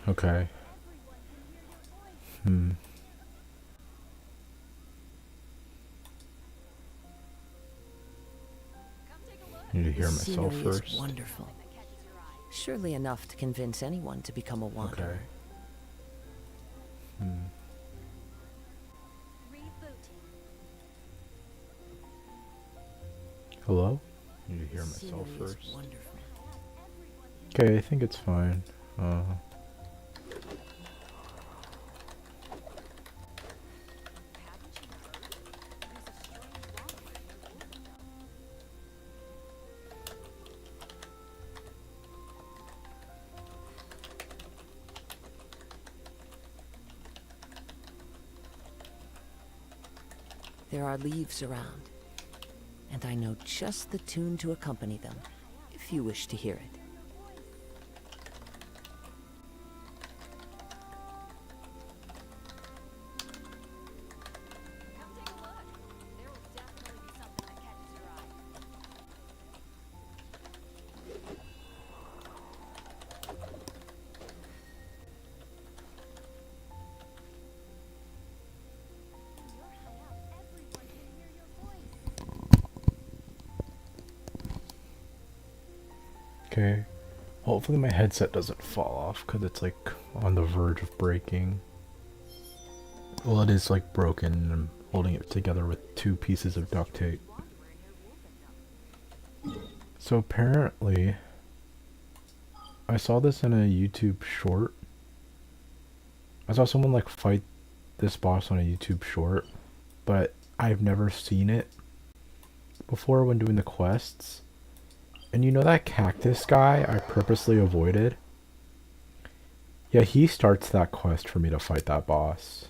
Okay. Hmm. I need to This hear myself scenery is first. wonderful. Surely enough to convince anyone to become a Okay. wanderer. Hmm. Hello? I need to hear This myself scenery is first. wonderful. Okay, I think it's fine. Uh, There are leaves around, and I know just the tune to accompany them, if you wish to hear it. okay. Hopefully my headset doesn't fall off because it's like on the verge of breaking. Well, it is like broken and I'm holding it together with two pieces of duct tape. So apparently, I saw this in a YouTube short. I saw someone like fight this boss on a YouTube short, but I've never seen it before when doing the quests. And you know that cactus guy I purposely avoided? Yeah, he starts that quest for me to fight that boss.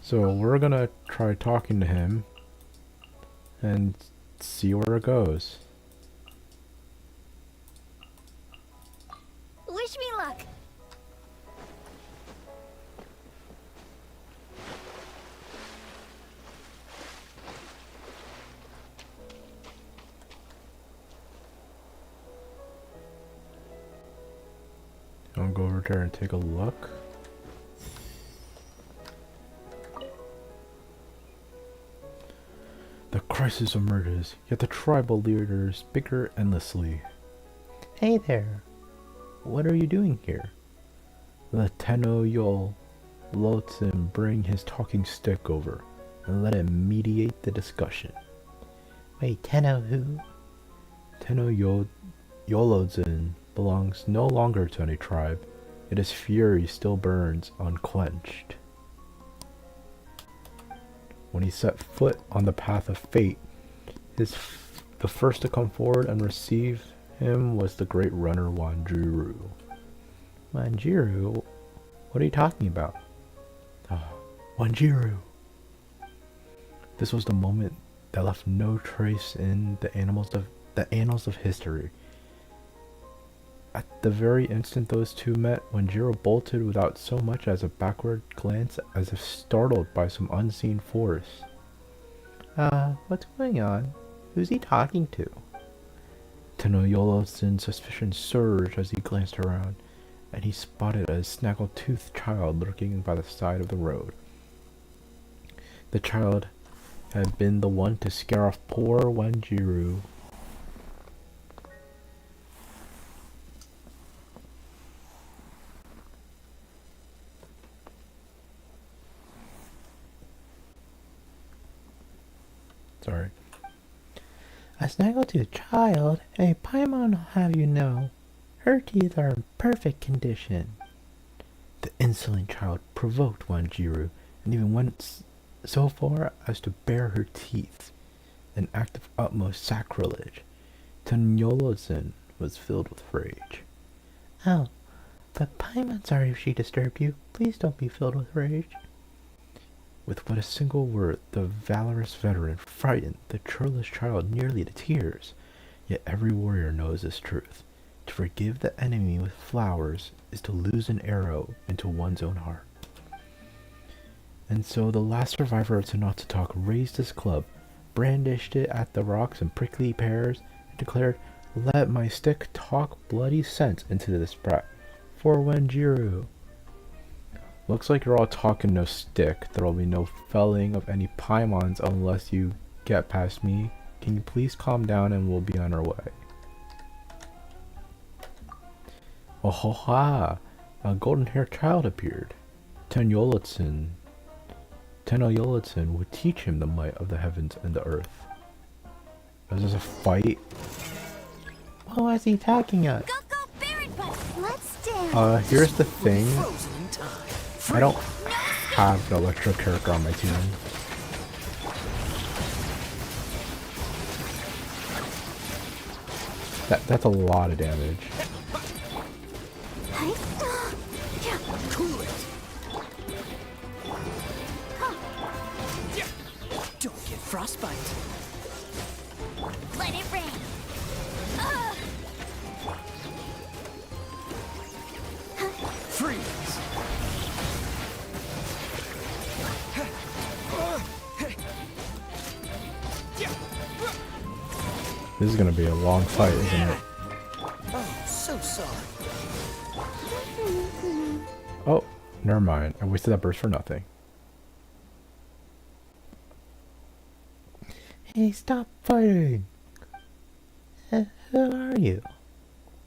So we're gonna try talking to him and see where it goes. Wish me luck. I'll go over there and take a look. The crisis emerges, yet the tribal leaders bicker endlessly. Hey there, what are you doing here? Let Tenno Yol Lotsin bring his talking stick over and let him mediate the discussion. Wait, Tenno who? Tenno Yolodzin belongs no longer to any tribe, yet his fury still burns unquenched. When he set foot on the path of fate, the first to come forward and receive him was the great runner Wanjiru. Wanjiru? What are you talking about? Oh, Wanjiru! This was the moment that left no trace in the annals of history. At the very instant those two met, Wanjiro bolted without so much as a backward glance, as if startled by some unseen force. What's going on? Who's he talking to? Tenoyolo's suspicion surged as he glanced around, and he spotted a snaggle-toothed child lurking by the side of the road. The child had been the one to scare off poor Wanjiru. Sorry. A snaggletooth child? A Paimon will have you know. Her teeth are in perfect condition. The insolent child provoked Wanjiru, and even went so far as to bare her teeth, an act of utmost sacrilege. Tanyolozin was filled with rage. Oh, but Paimon's sorry if she disturbed you. Please don't be filled with rage. With but a single word, the valorous veteran frightened the churlish child nearly to tears. Yet every warrior knows this truth. To forgive the enemy with flowers is to lose an arrow into one's own heart. And so the last survivor of Talk raised his club, brandished it at the rocks and prickly pears, and declared, Let my stick talk bloody sense into this brat. For Wenjiru. Looks like you're all talking no stick. There'll be no felling of any Paimons unless you get past me. Can you please calm down and we'll be on our way? Oh ho ha! A golden-haired child appeared. Tenno Yolitsin would teach him the might of the heavens and the earth. Is this a fight? Why is he attacking us? Let's dance. Here's the thing. I don't have an electro character on my team. That's a lot of damage. Cool it. Don't get frostbite. Let it rain. Freeze. This is gonna be a long fight, isn't it? Oh, so sorry. Oh, never mind. I wasted that burst for nothing. Hey, stop fighting! Who are you?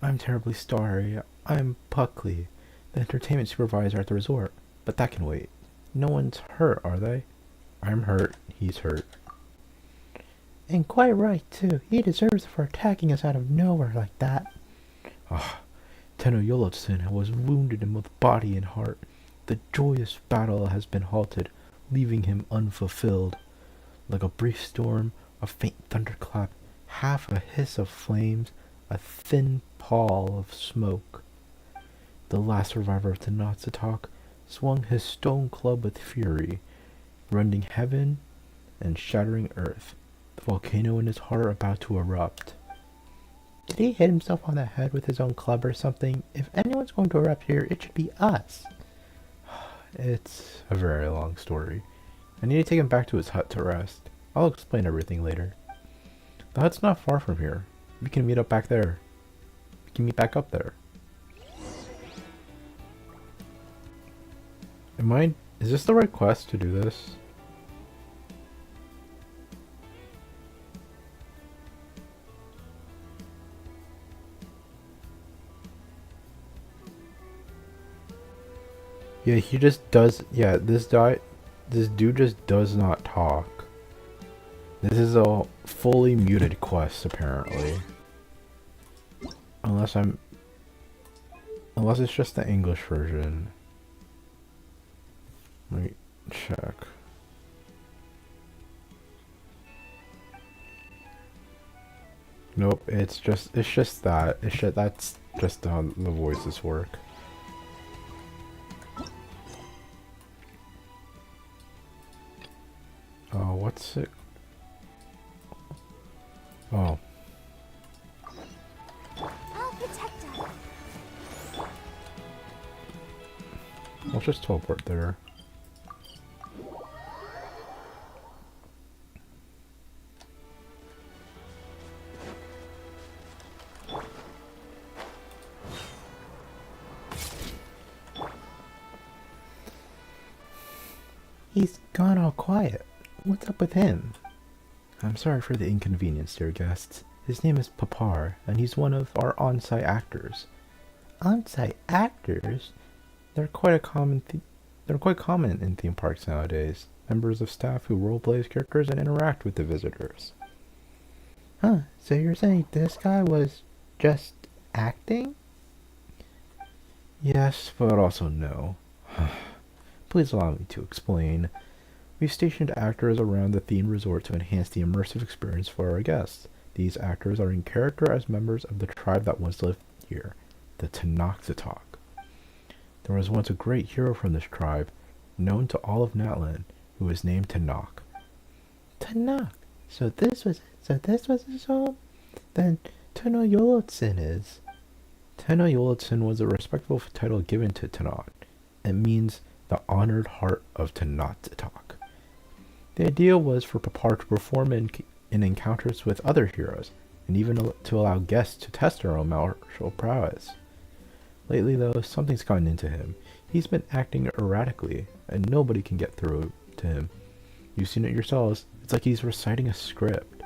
I'm terribly sorry. I'm Puckley, the entertainment supervisor at the resort. But that can wait. No one's hurt, are they? I'm hurt. He's hurt. And quite right, too. He deserves it for attacking us out of nowhere like that. Ah, Tenno Yolotsun was wounded in both body and heart. The joyous battle has been halted, leaving him unfulfilled. Like a brief storm, a faint thunderclap, half a hiss of flames, a thin pall of smoke. The last survivor of the Natsutalk swung his stone club with fury, rending heaven and shattering earth, the volcano in his heart about to erupt. Did he hit himself on the head with his own club or something? If anyone's going to erupt here, it should be us. It's a very long story. I need to take him back to his hut to rest. I'll explain everything later. The hut's not far from here. We can meet up back there. We can meet back up there. Is this the right quest to do this? Yeah, he just does, yeah, this dude just does not talk. This is a fully muted quest, apparently. Unless it's just the English version. Let me check. Nope, it's just that. That's just how the voices work. Oh, what's it? Oh. I'll protect us. Let's just teleport there. He's gone all quiet. What's up with him? I'm sorry for the inconvenience, dear guests. His name is Papar, and he's one of our on-site actors. On-site actors? They're quite common in theme parks nowadays. Members of staff who roleplay as characters and interact with the visitors. Huh, so you're saying this guy was just acting? Yes, but also no. Please allow me to explain. We've stationed actors around the themed resort to enhance the immersive experience for our guests. These actors are in character as members of the tribe that once lived here, the Tenochtitalk. There was once a great hero from this tribe, known to all of Natlan, who was named Tennoch. Tennoch? So this was his home? Then Tenno Yolotsin is. Tenno Yolotsin was a respectful title given to Tennoch. It means the honored heart of Tenochtitalk. The idea was for Papar to perform in encounters with other heroes, and even to allow guests to test their own martial prowess. Lately, though, something's gotten into him. He's been acting erratically, and nobody can get through to him. You've seen it yourselves. It's like he's reciting a script.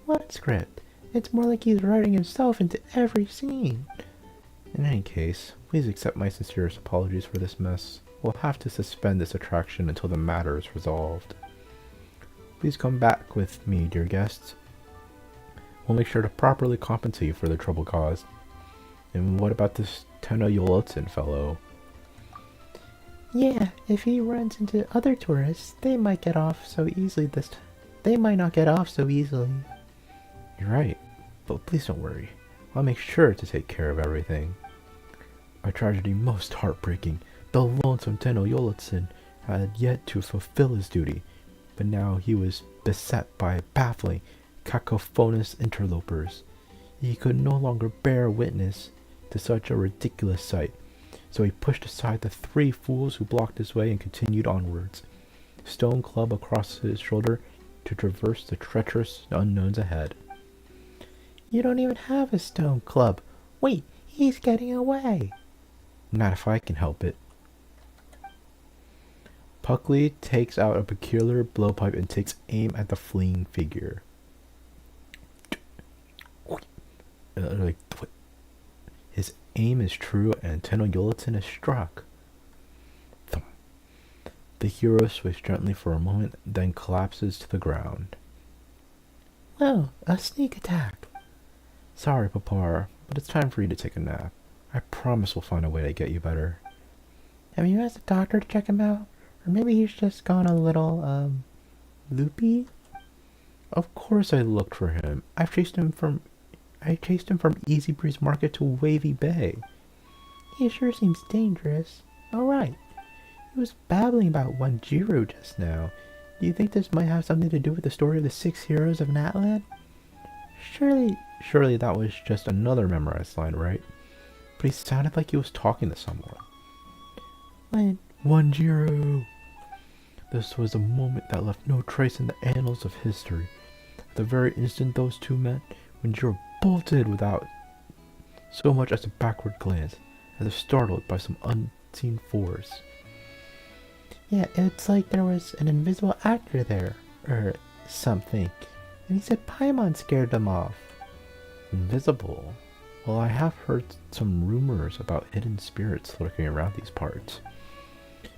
What script? It's more like he's writing himself into every scene. In any case, please accept my sincerest apologies for this mess. We'll have to suspend this attraction until the matter is resolved. Please come back with me, dear guests. We'll make sure to properly compensate you for the trouble caused. And what about this Tenno Yolotsin fellow? Yeah, if he runs into other tourists, they might get off so easily They might not get off so easily. You're right, but please don't worry. I'll make sure to take care of everything. A tragedy most heartbreaking. The lonesome Tenno Yolotsin had yet to fulfill his duty, but now he was beset by baffling, cacophonous interlopers. He could no longer bear witness to such a ridiculous sight, so he pushed aside the 3 fools who blocked his way and continued onwards, stone club across his shoulder, to traverse the treacherous unknowns ahead. You don't even have a stone club. Wait, he's getting away. Not if I can help it. Puckley takes out a peculiar blowpipe and takes aim at the fleeing figure. His aim is true and Tenno Yolotsin is struck. Thump. The hero sways gently for a moment, then collapses to the ground. Whoa, a sneak attack. Sorry, Papar, but it's time for you to take a nap. I promise we'll find a way to get you better. Have you asked the doctor to check him out? Or maybe he's just gone a little, loopy? Of course I looked for him. I chased him from Easy Breeze Market to Wavy Bay. He sure seems dangerous. Alright. He was babbling about one Jiro just now. Do you think this might have something to do with the story of the 6 heroes of Natlan? Surely that was just another memorized line, right? But he sounded like he was talking to someone. One Jiro! This was a moment that left no trace in the annals of history. At the very instant those two met, when Jiro bolted without so much as a backward glance, as if startled by some unseen force. Yeah, it's like there was an invisible actor there, or something. And he said Paimon scared them off. Invisible? Well, I have heard some rumors about hidden spirits lurking around these parts.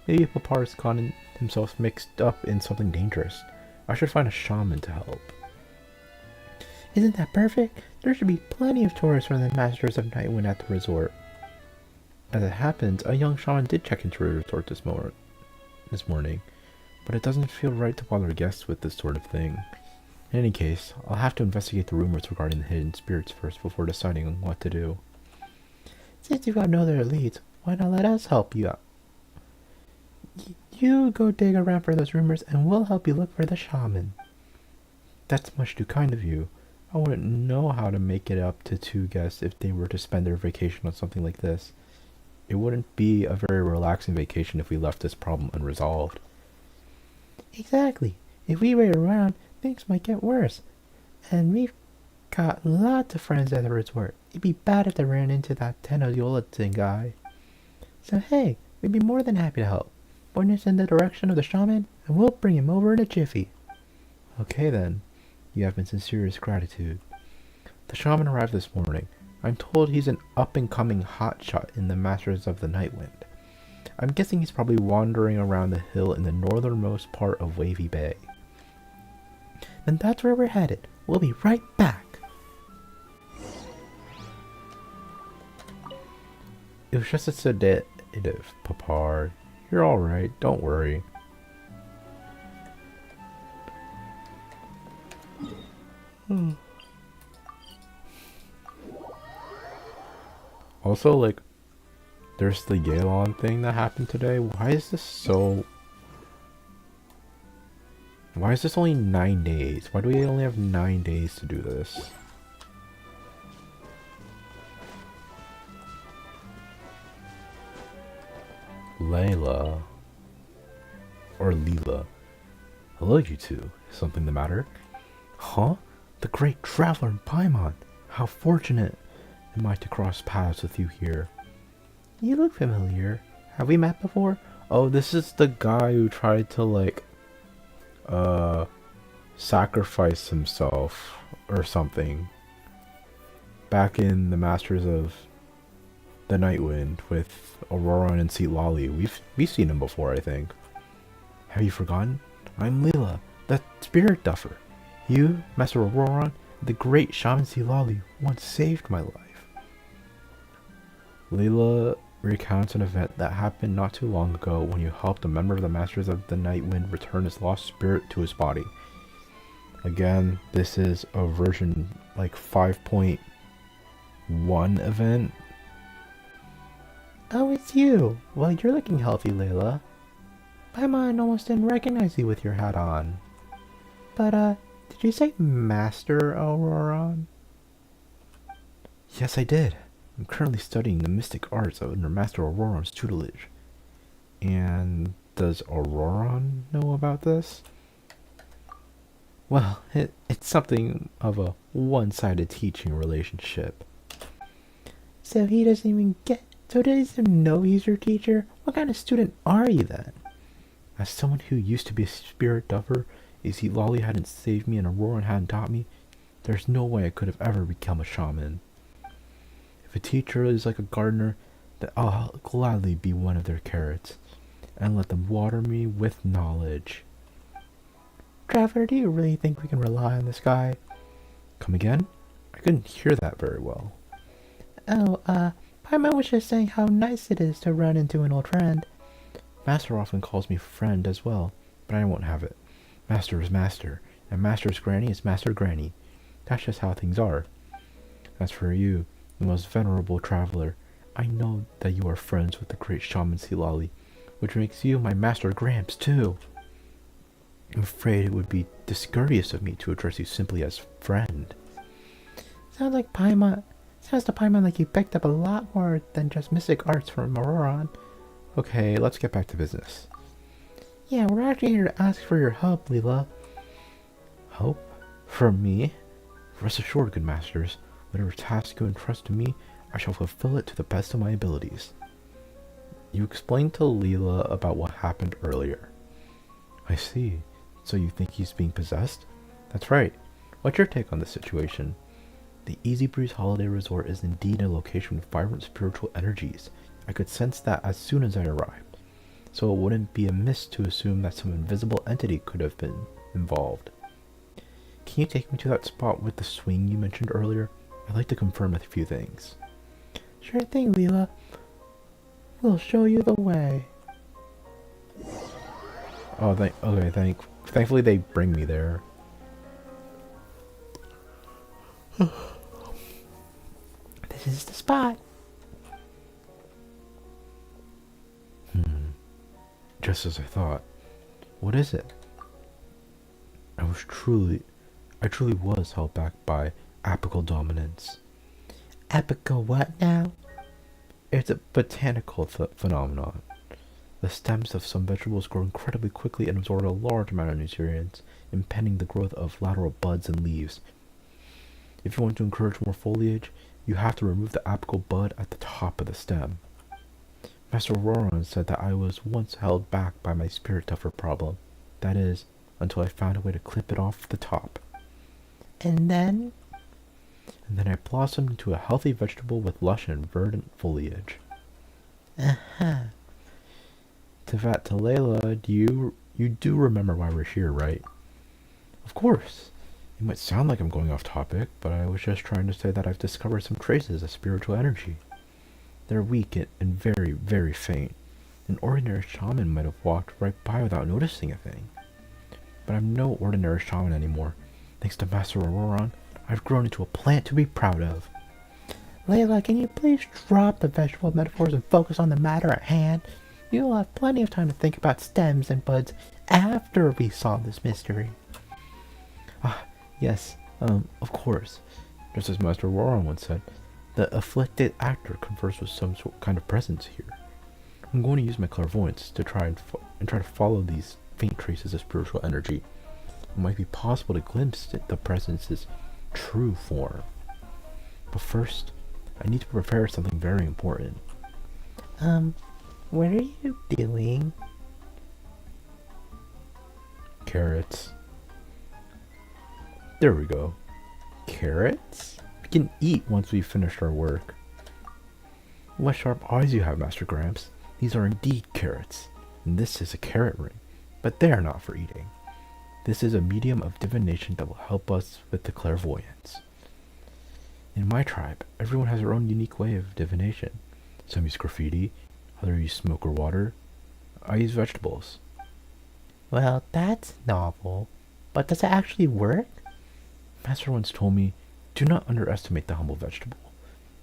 Maybe Papar's gotten himself mixed up in something dangerous. I should find a shaman to help. Isn't that perfect? There should be plenty of tourists from the Masters of Nightwind at the resort. As it happens, a young shaman did check into the resort this morning, but it doesn't feel right to bother guests with this sort of thing. In any case, I'll have to investigate the rumors regarding the hidden spirits first before deciding on what to do. Since you've got no other leads, why not let us help you out? You go dig around for those rumors and we'll help you look for the shaman. That's much too kind of you. I wouldn't know how to make it up to 2 guests if they were to spend their vacation on something like this. It wouldn't be a very relaxing vacation if we left this problem unresolved. Exactly. If we wait around, things might get worse. And we've got lots of friends at the resort. It'd be bad if they ran into that Tenno Yolotsin guy. So hey, we'd be more than happy to help. Point us in the direction of the shaman, and we'll bring him over in a jiffy. Okay then. You have my sincerest gratitude. The shaman arrived this morning. I'm told he's an up-and-coming hotshot in the Masters of the Nightwind. I'm guessing he's probably wandering around the hill in the northernmost part of Wavy Bay. Then that's where we're headed. We'll be right back. It was just a sedative, Papar. You're alright, don't worry. Also, like, there's the Yelan thing that happened today. Why is this only 9 days? Why do we only have 9 days to do this? Layla. Or Leela. Hello, you two. Is something the matter? Huh? The great traveler in Paimon! How fortunate am I to cross paths with you here. You look familiar. Have we met before? Oh, this is the guy who tried to, like, sacrifice himself or something back in the Masters of the Nightwind with Auroran and Lolly. We've seen him before, I think. Have you forgotten? I'm Leela, the spirit duffer. You, Master Auroran, the great Shaman Lolly, once saved my life. Leela recounts an event that happened not too long ago when you helped a member of the Masters of the Nightwind return his lost spirit to his body. Again, this is a version like 5.1 event. Oh, it's you. Well, you're looking healthy, Layla. Paimon almost didn't recognize you with your hat on. But, did you say Master Auroran? Yes, I did. I'm currently studying the mystic arts under Master Auroran's tutelage. And does Auroran know about this? Well, it's something of a one-sided teaching relationship. So he doesn't even know he's your teacher? What kind of student are you then? As someone who used to be a spirit duffer, if Lolly hadn't saved me and Auroran hadn't taught me, there's no way I could have ever become a shaman. If a teacher is like a gardener, then I'll gladly be one of their carrots, and let them water me with knowledge. Traveler, do you really think we can rely on this guy? Come again? I couldn't hear that very well. Oh, Paimon was just saying how nice it is to run into an old friend. Master often calls me friend as well, but I won't have it. Master is master, and Master's granny is Master Granny. That's just how things are. As for you, the most venerable traveler, I know that you are friends with the great Shaman Lolly, which makes you my Master Gramps too. I'm afraid it would be discourteous of me to address you simply as friend. Sounds to Paimon like you picked up a lot more than just mystic arts from Auroran. Okay, let's get back to business. Yeah, we're actually here to ask for your help, Leela. Help? From me? Rest assured, good masters, whatever task you entrust to me, I shall fulfill it to the best of my abilities. You explained to Leela about what happened earlier. I see. So you think he's being possessed? That's right. What's your take on this situation? The Easy Breeze Holiday Resort is indeed a location with vibrant spiritual energies. I could sense that as soon as I arrived. So it wouldn't be amiss to assume that some invisible entity could have been involved. Can you take me to that spot with the swing you mentioned earlier? I'd like to confirm a few things. Sure thing, Leela. We'll show you the way. Oh, thankfully they bring me there. This is the spot. Just as I thought. What is it? I truly was held back by apical dominance. Apical what now? It's a botanical phenomenon. The stems of some vegetables grow incredibly quickly and absorb a large amount of nutrients, impeding the growth of lateral buds and leaves. If you want to encourage more foliage, you have to remove the apical bud at the top of the stem. Master Auroran said that I was once held back by my spirit duffer problem. That is, until I found a way to clip it off the top. And then? And then I blossomed into a healthy vegetable with lush and verdant foliage. Uh-huh. Tevat Talela, you do remember why we're here, right? Of course. It might sound like I'm going off topic, but I was just trying to say that I've discovered some traces of spiritual energy. They're weak and very, very faint. An ordinary shaman might have walked right by without noticing a thing. But I'm no ordinary shaman anymore. Thanks to Master Auroran, I've grown into a plant to be proud of. Layla, can you please drop the vegetable metaphors and focus on the matter at hand? You'll have plenty of time to think about stems and buds after we solve this mystery. Yes, of course. Just as Master Auroran once said, the afflicted actor confers with some kind of presence here. I'm going to use my clairvoyance to try to follow these faint traces of spiritual energy. It might be possible to glimpse the presences true form. But first, I need to prepare something very important. What are you doing? Carrots. There we go. Carrots? We can eat once we've finished our work. What sharp eyes you have, Master Gramps. These are indeed carrots. And this is a carrot ring. But they are not for eating. This is a medium of divination that will help us with the clairvoyance. In my tribe, everyone has their own unique way of divination. Some use graffiti, others use smoke or water. I use vegetables. Well, that's novel. But does it actually work? Master once told me, do not underestimate the humble vegetable.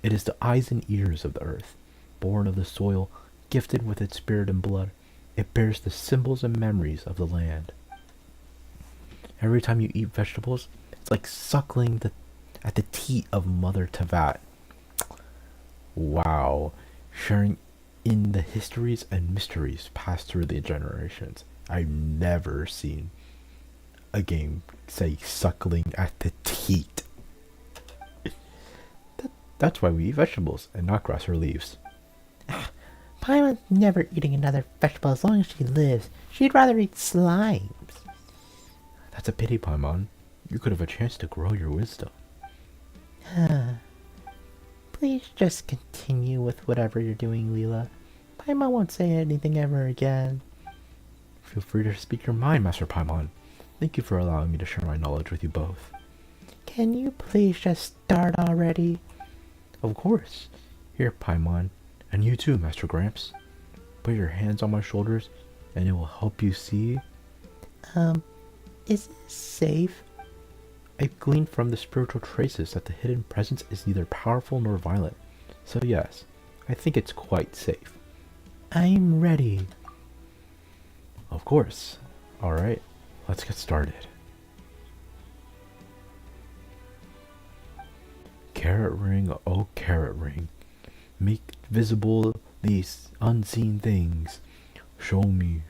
It is the eyes and ears of the earth, born of the soil, gifted with its spirit and blood. It bears the symbols and memories of the land. Every time you eat vegetables, it's like suckling at the teat of Mother Tavat. Wow. Sharing in the histories and mysteries passed through the generations. I've never seen a game say suckling at the teat. That's why we eat vegetables and not grass or leaves. Paimon's never eating another vegetable as long as she lives. She'd rather eat slimes. That's a pity, Paimon. You could have a chance to grow your wisdom. Please just continue with whatever you're doing, Leela. Paimon won't say anything ever again. Feel free to speak your mind, Master Paimon. Thank you for allowing me to share my knowledge with you both. Can you please just start already? Of course. Here, Paimon. And you too, Master Gramps. Put your hands on my shoulders, and it will help you see. Is this safe? I've gleaned from the spiritual traces that the hidden presence is neither powerful nor violent. So yes, I think it's quite safe. I'm ready. Of course. Alright, let's get started. Carrot ring, oh carrot ring. Make visible these unseen things. Show me,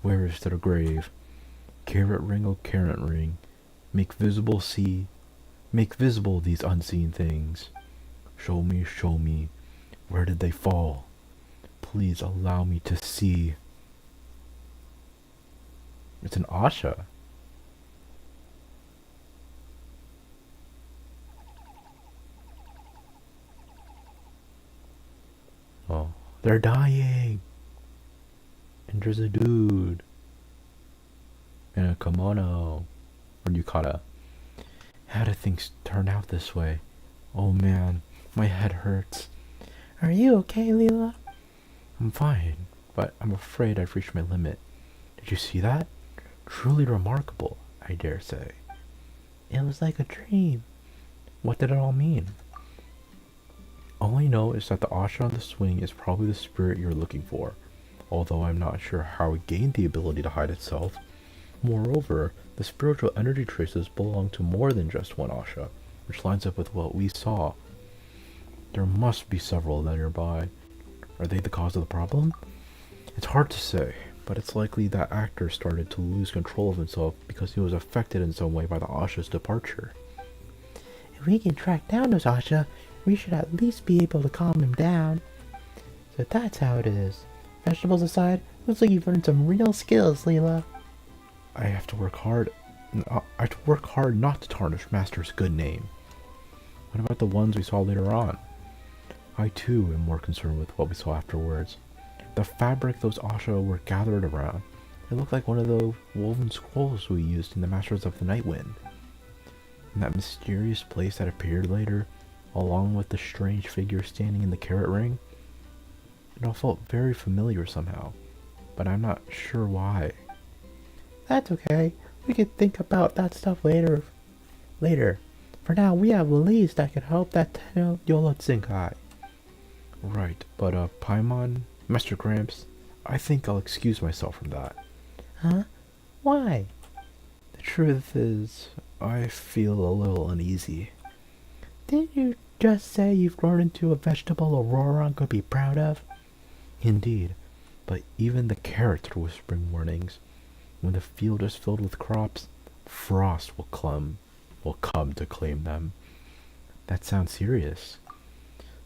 where is their grave? Carrot ring, oh carrot ring. Make visible these unseen things. Show me, where did they fall? Please allow me to see. It's an Asha. Oh, they're dying. And there's a dude in a kimono or yukata. How did things turn out this way? Oh man, my head hurts. Are you okay, Leela? I'm fine, but I'm afraid I've reached my limit. Did you see that? Truly remarkable, I dare say. It was like a dream. What did it all mean? All I know is that the Asha on the swing is probably the spirit you're looking for, although I'm not sure how it gained the ability to hide itself. Moreover, the spiritual energy traces belong to more than just one Asha, which lines up with what we saw. There must be several nearby. Are they the cause of the problem? It's hard to say, but it's likely that actor started to lose control of himself because he was affected in some way by the Asha's departure. If we can track down those Asha, we should at least be able to calm him down. So that's how it is. Vegetables aside, looks like you've learned some real skills, Leela. I have to work hard. I have to work hard not to tarnish Master's good name. What about the ones we saw later on? I too am more concerned with what we saw afterwards. The fabric those Asha were gathered around. It looked like one of those woven scrolls we used in the Masters of the Night Wind. And that mysterious place that appeared later, along with the strange figure standing in the carrot ring, it all felt very familiar somehow, but I'm not sure why. That's okay. We could think about that stuff later. For now, we have leads that could help that Tenno Yola Zinkai. Right, but Paimon, Master Gramps, I think I'll excuse myself from that. Huh? Why? The truth is, I feel a little uneasy. Didn't you just say you've grown into a vegetable Auroron could be proud of? Indeed, but even the carrots are whispering warnings. When the field is filled with crops, frost will come. will come to claim them. That sounds serious.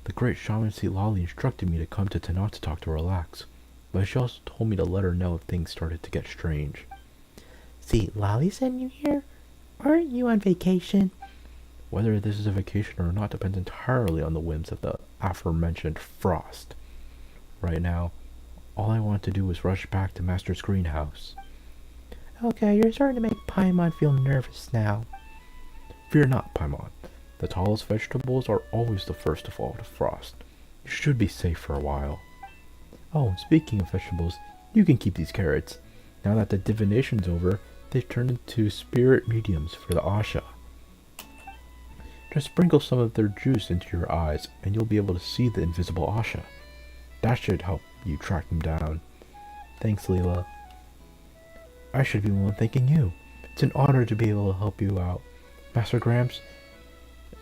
The great shaman Lali instructed me to come to Tanat to talk to relax, but she also told me to let her know if things started to get strange. See, Lolly sent you here? Aren't you on vacation? Whether this is a vacation or not depends entirely on the whims of the aforementioned Frost. Right now, all I want to do is rush back to Master's greenhouse. Okay, you're starting to make Paimon feel nervous now. Fear not, Paimon. The tallest vegetables are always the first to fall to frost. You should be safe for a while. Oh, speaking of vegetables, you can keep these carrots. Now that the divination's over, they've turned into spirit mediums for the Asha. Just sprinkle some of their juice into your eyes, and you'll be able to see the invisible Asha. That should help you track them down. Thanks, Leela. I should be the one thanking you. It's an honor to be able to help you out. Master Gramps,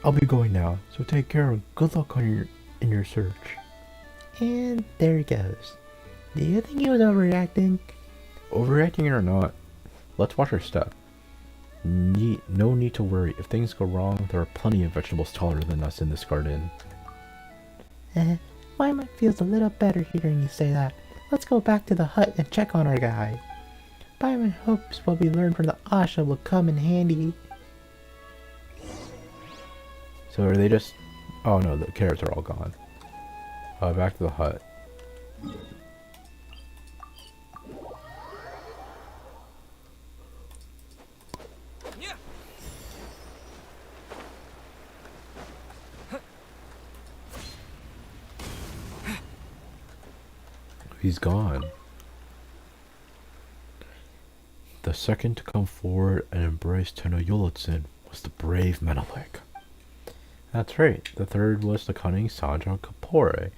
I'll be going now, so take care and good luck in your search. And there he goes. Do you think he was overreacting? Overreacting or not, let's watch our step. No need to worry. If things go wrong, there are plenty of vegetables taller than us in this garden. My mind feels a little better hearing you say that. Let's go back to the hut and check on our guy. Paimon hopes what we learned from the Asha will come in handy. So are they just... Oh no, the carrots are all gone. Back to the hut. He's gone. The second to come forward and embrace Tenoyolotsin was the brave Menelik. That's right, the third was the cunning Sanja Kapore,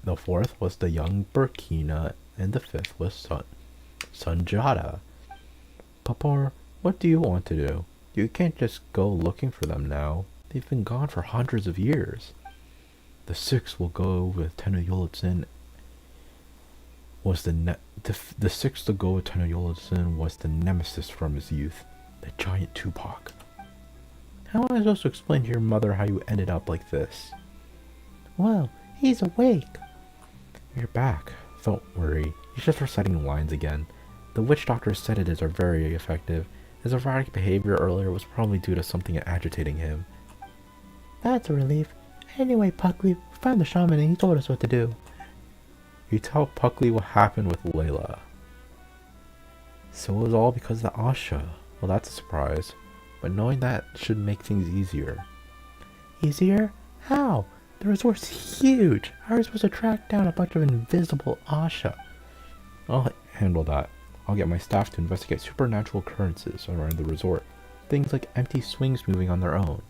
the fourth was the young Burkina, and the fifth was Sanjata. Papor, what do you want to do? You can't just go looking for them now. They've been gone for hundreds of years. The sixth will go with Tenoyolotsin. The sixth to go with Tenoyolotsin was the nemesis from his youth, the giant Tupac. How am I supposed to explain to your mother how you ended up like this? Well, he's awake. You're back. Don't worry. He's just reciting lines again. The witch doctor's sedatives are very effective. His erratic behavior earlier was probably due to something agitating him. That's a relief. Anyway, Puckley, we found the shaman and he told us what to do. You tell Puckley what happened with Layla. So it was all because of the Asha. Well, that's a surprise. But knowing that should make things easier. Easier? How? The resort's huge. How are we supposed to track down a bunch of invisible Asha? I'll handle that. I'll get my staff to investigate supernatural occurrences around the resort. Things like empty swings moving on their own.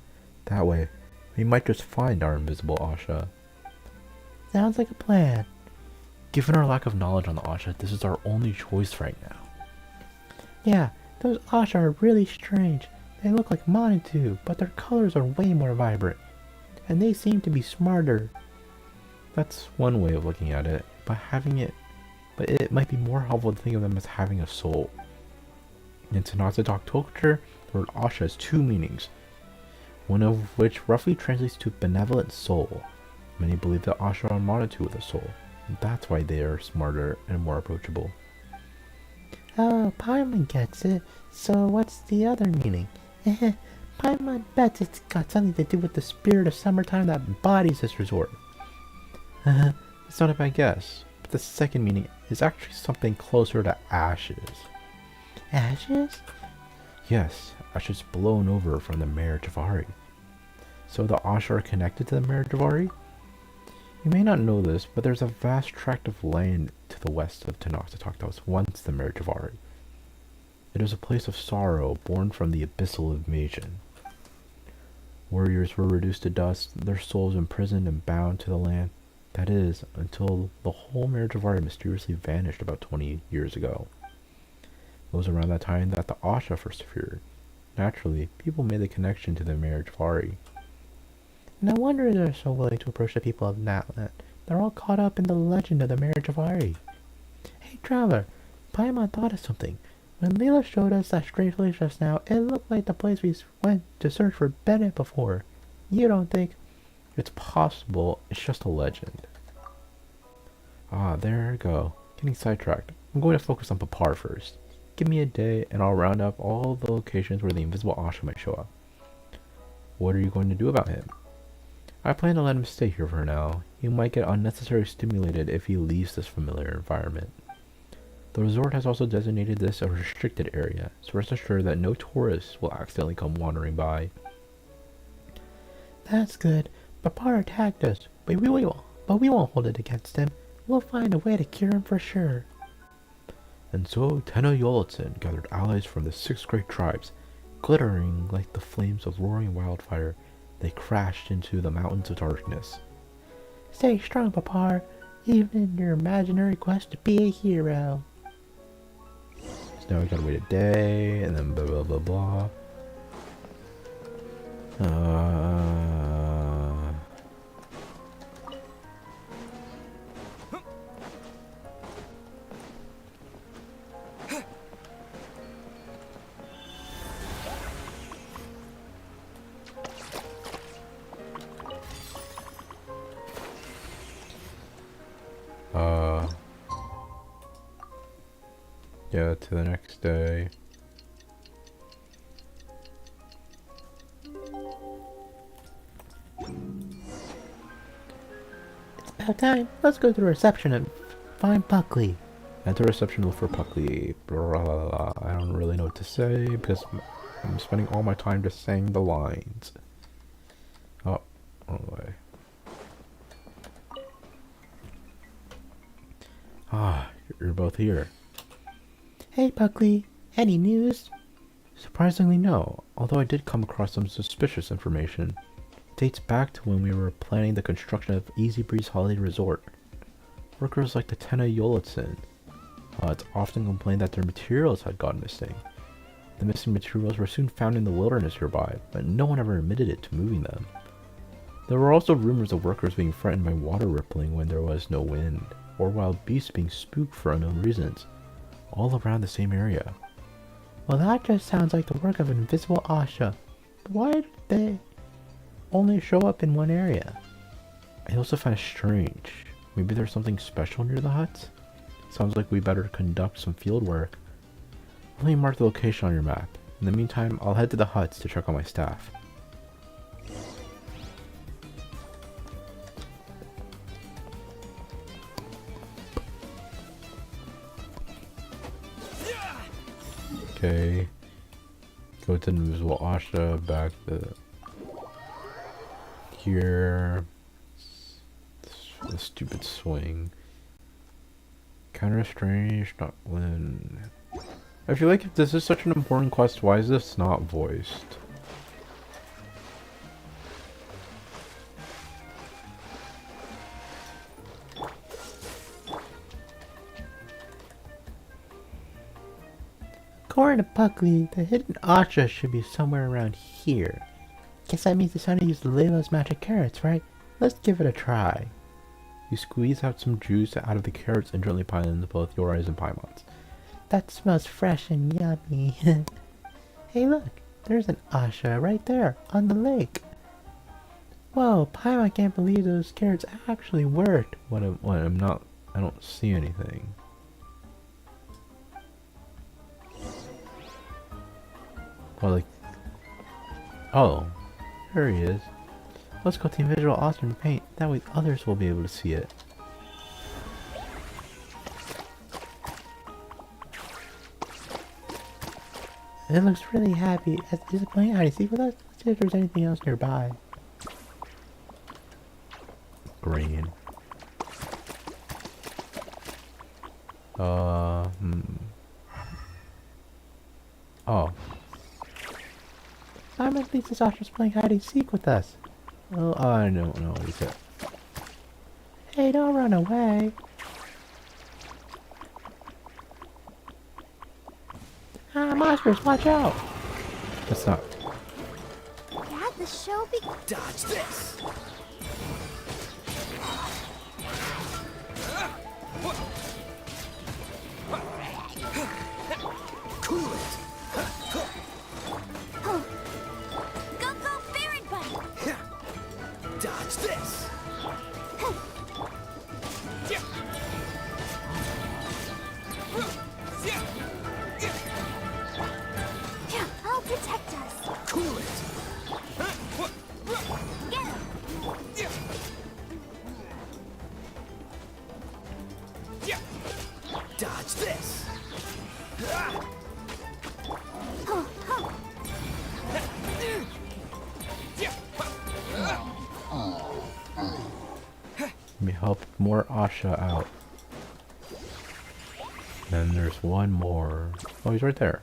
That way, we might just find our invisible Asha. Sounds like a plan. Given our lack of knowledge on the Asha, this is our only choice right now. Yeah, those Asha are really strange. They look like Manitou, but their colors are way more vibrant. And they seem to be smarter. That's one way of looking at it, but it might be more helpful to think of them as having a soul. In Tanazadoc culture, the word Asha has two meanings, one of which roughly translates to benevolent soul. Many believe that Asha are Manitou with a soul, and that's why they are smarter and more approachable. Oh, Paimon gets it. So what's the other meaning? Paimon bets it's got something to do with the spirit of summertime that embodies this resort. It's not a bad guess, but the second meaning is actually something closer to ashes. Ashes? Yes, ashes blown over from the Mare Javari. So the Asha are connected to the Mare Javari? You may not know this, but there's a vast tract of land to the west of Tenochtitlan that was once the Mare Javari. It is a place of sorrow born from the abyssal invasion. Warriors were reduced to dust, their souls imprisoned and bound to the land. That is, until the whole Mare Javari mysteriously vanished about 20 years ago. It was around that time that the Asha first appeared. Naturally, people made the connection to the Mare Javari. No wonder they're so willing to approach the people of that land. They're all caught up in the legend of the Mare Javari. Hey, Traveler, Paimon thought of something. When Leela showed us that strange place just now, it looked like the place we went to search for Bennett before. You don't think? It's possible. It's just a legend. Ah, there we go. Getting sidetracked. I'm going to focus on Papar first. Give me a day and I'll round up all the locations where the invisible Asha might show up. What are you going to do about him? I plan to let him stay here for now. He might get unnecessarily stimulated if he leaves this familiar environment. The resort has also designated this a restricted area, so rest assured that no tourists will accidentally come wandering by. That's good. Papar attacked us, but we won't hold it against him. We'll find a way to cure him for sure. And so Tenno Yolotson gathered allies from the 6 great tribes. Glittering like the flames of roaring wildfire, they crashed into the mountains of darkness. Stay strong, Papar, even in your imaginary quest to be a hero. So now we gotta wait a day, and then blah blah blah blah. Yeah, to the next day. It's about time. Let's go to the reception and find Buckley. Enter reception, look for Puckley. Blah, blah, blah. I don't really know what to say because I'm spending all my time just saying the lines. Oh, wrong way. Ah, you're both here. Hey, Buckley. Any news? Surprisingly, no. Although I did come across some suspicious information. It dates back to when we were planning the construction of Easy Breeze Holiday Resort. Workers like the Tenno Yolotson. It's often complained that their materials had gone missing. The missing materials were soon found in the wilderness nearby, but no one ever admitted it to moving them. There were also rumors of workers being threatened by water rippling when there was no wind, or wild beasts being spooked for unknown reasons, all around the same area. Well, that just sounds like the work of an invisible Asha. But why did they only show up in one area? I also find it strange. Maybe there's something special near the huts? Sounds like we better conduct some field work. Let me mark the location on your map. In the meantime, I'll head to the huts to check on my staff. Okay. Go to the invisible Asha, back to here. The stupid swing. Counter strange, not win. I feel like if this is such an important quest, why is this not voiced? According to Buckley, the hidden Asha should be somewhere around here. Guess that means it's time to use Layla's magic carrots, right? Let's give it a try. You squeeze out some juice out of the carrots and gently pile into both your eyes and Paimon's. That smells fresh and yummy. Hey look, there's an Asha right there on the lake. Whoa, Paimon can't believe those carrots actually worked. I don't see anything. Well, like, oh, there he is. Let's go to the invisible Asha and paint, that way others will be able to see it. It looks really happy. Is it playing hide and seek with us? Let's see if there's anything else nearby. Green. Oh. Paimon thinks this Asha's playing hide and seek with us. Well, I don't know what he said. Hey, don't run away. Ah, monsters, watch out! That's not. Dad, the show be... Dodge this! Cool Let me help more Asha out. Then there's one more. Oh, he's right there.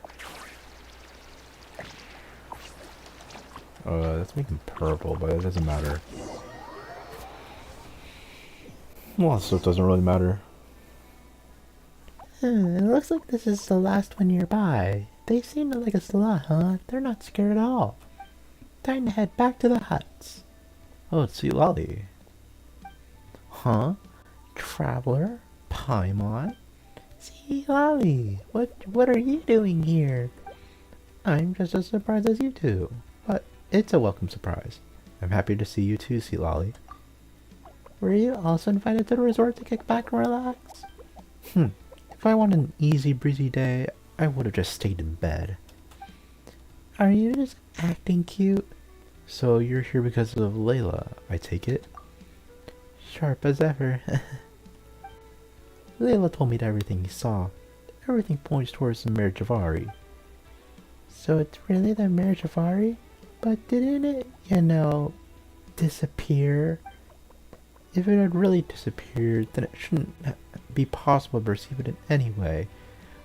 Let's make him purple, but it doesn't matter. Well, so it doesn't really matter. It looks like this is the last one nearby. They seem to like us a lot, huh? They're not scared at all. Time to head back to the huts. Oh, it's Sweet Lolly. Huh? Traveler? Paimon? See, Lolly, what are you doing here? I'm just as surprised as you two, but it's a welcome surprise. I'm happy to see you too, Sweet Lolly. Were you also invited to the resort to kick back and relax? If I wanted an easy breezy day, I would have just stayed in bed. Are you just acting cute? So you're here because of Layla, I take it? Sharp as ever. Layla told me that everything he saw. Everything points towards the marriage of Ari. So it's really the marriage of Ari? But didn't it, disappear? If it had really disappeared, then it shouldn't be possible to perceive it in any way.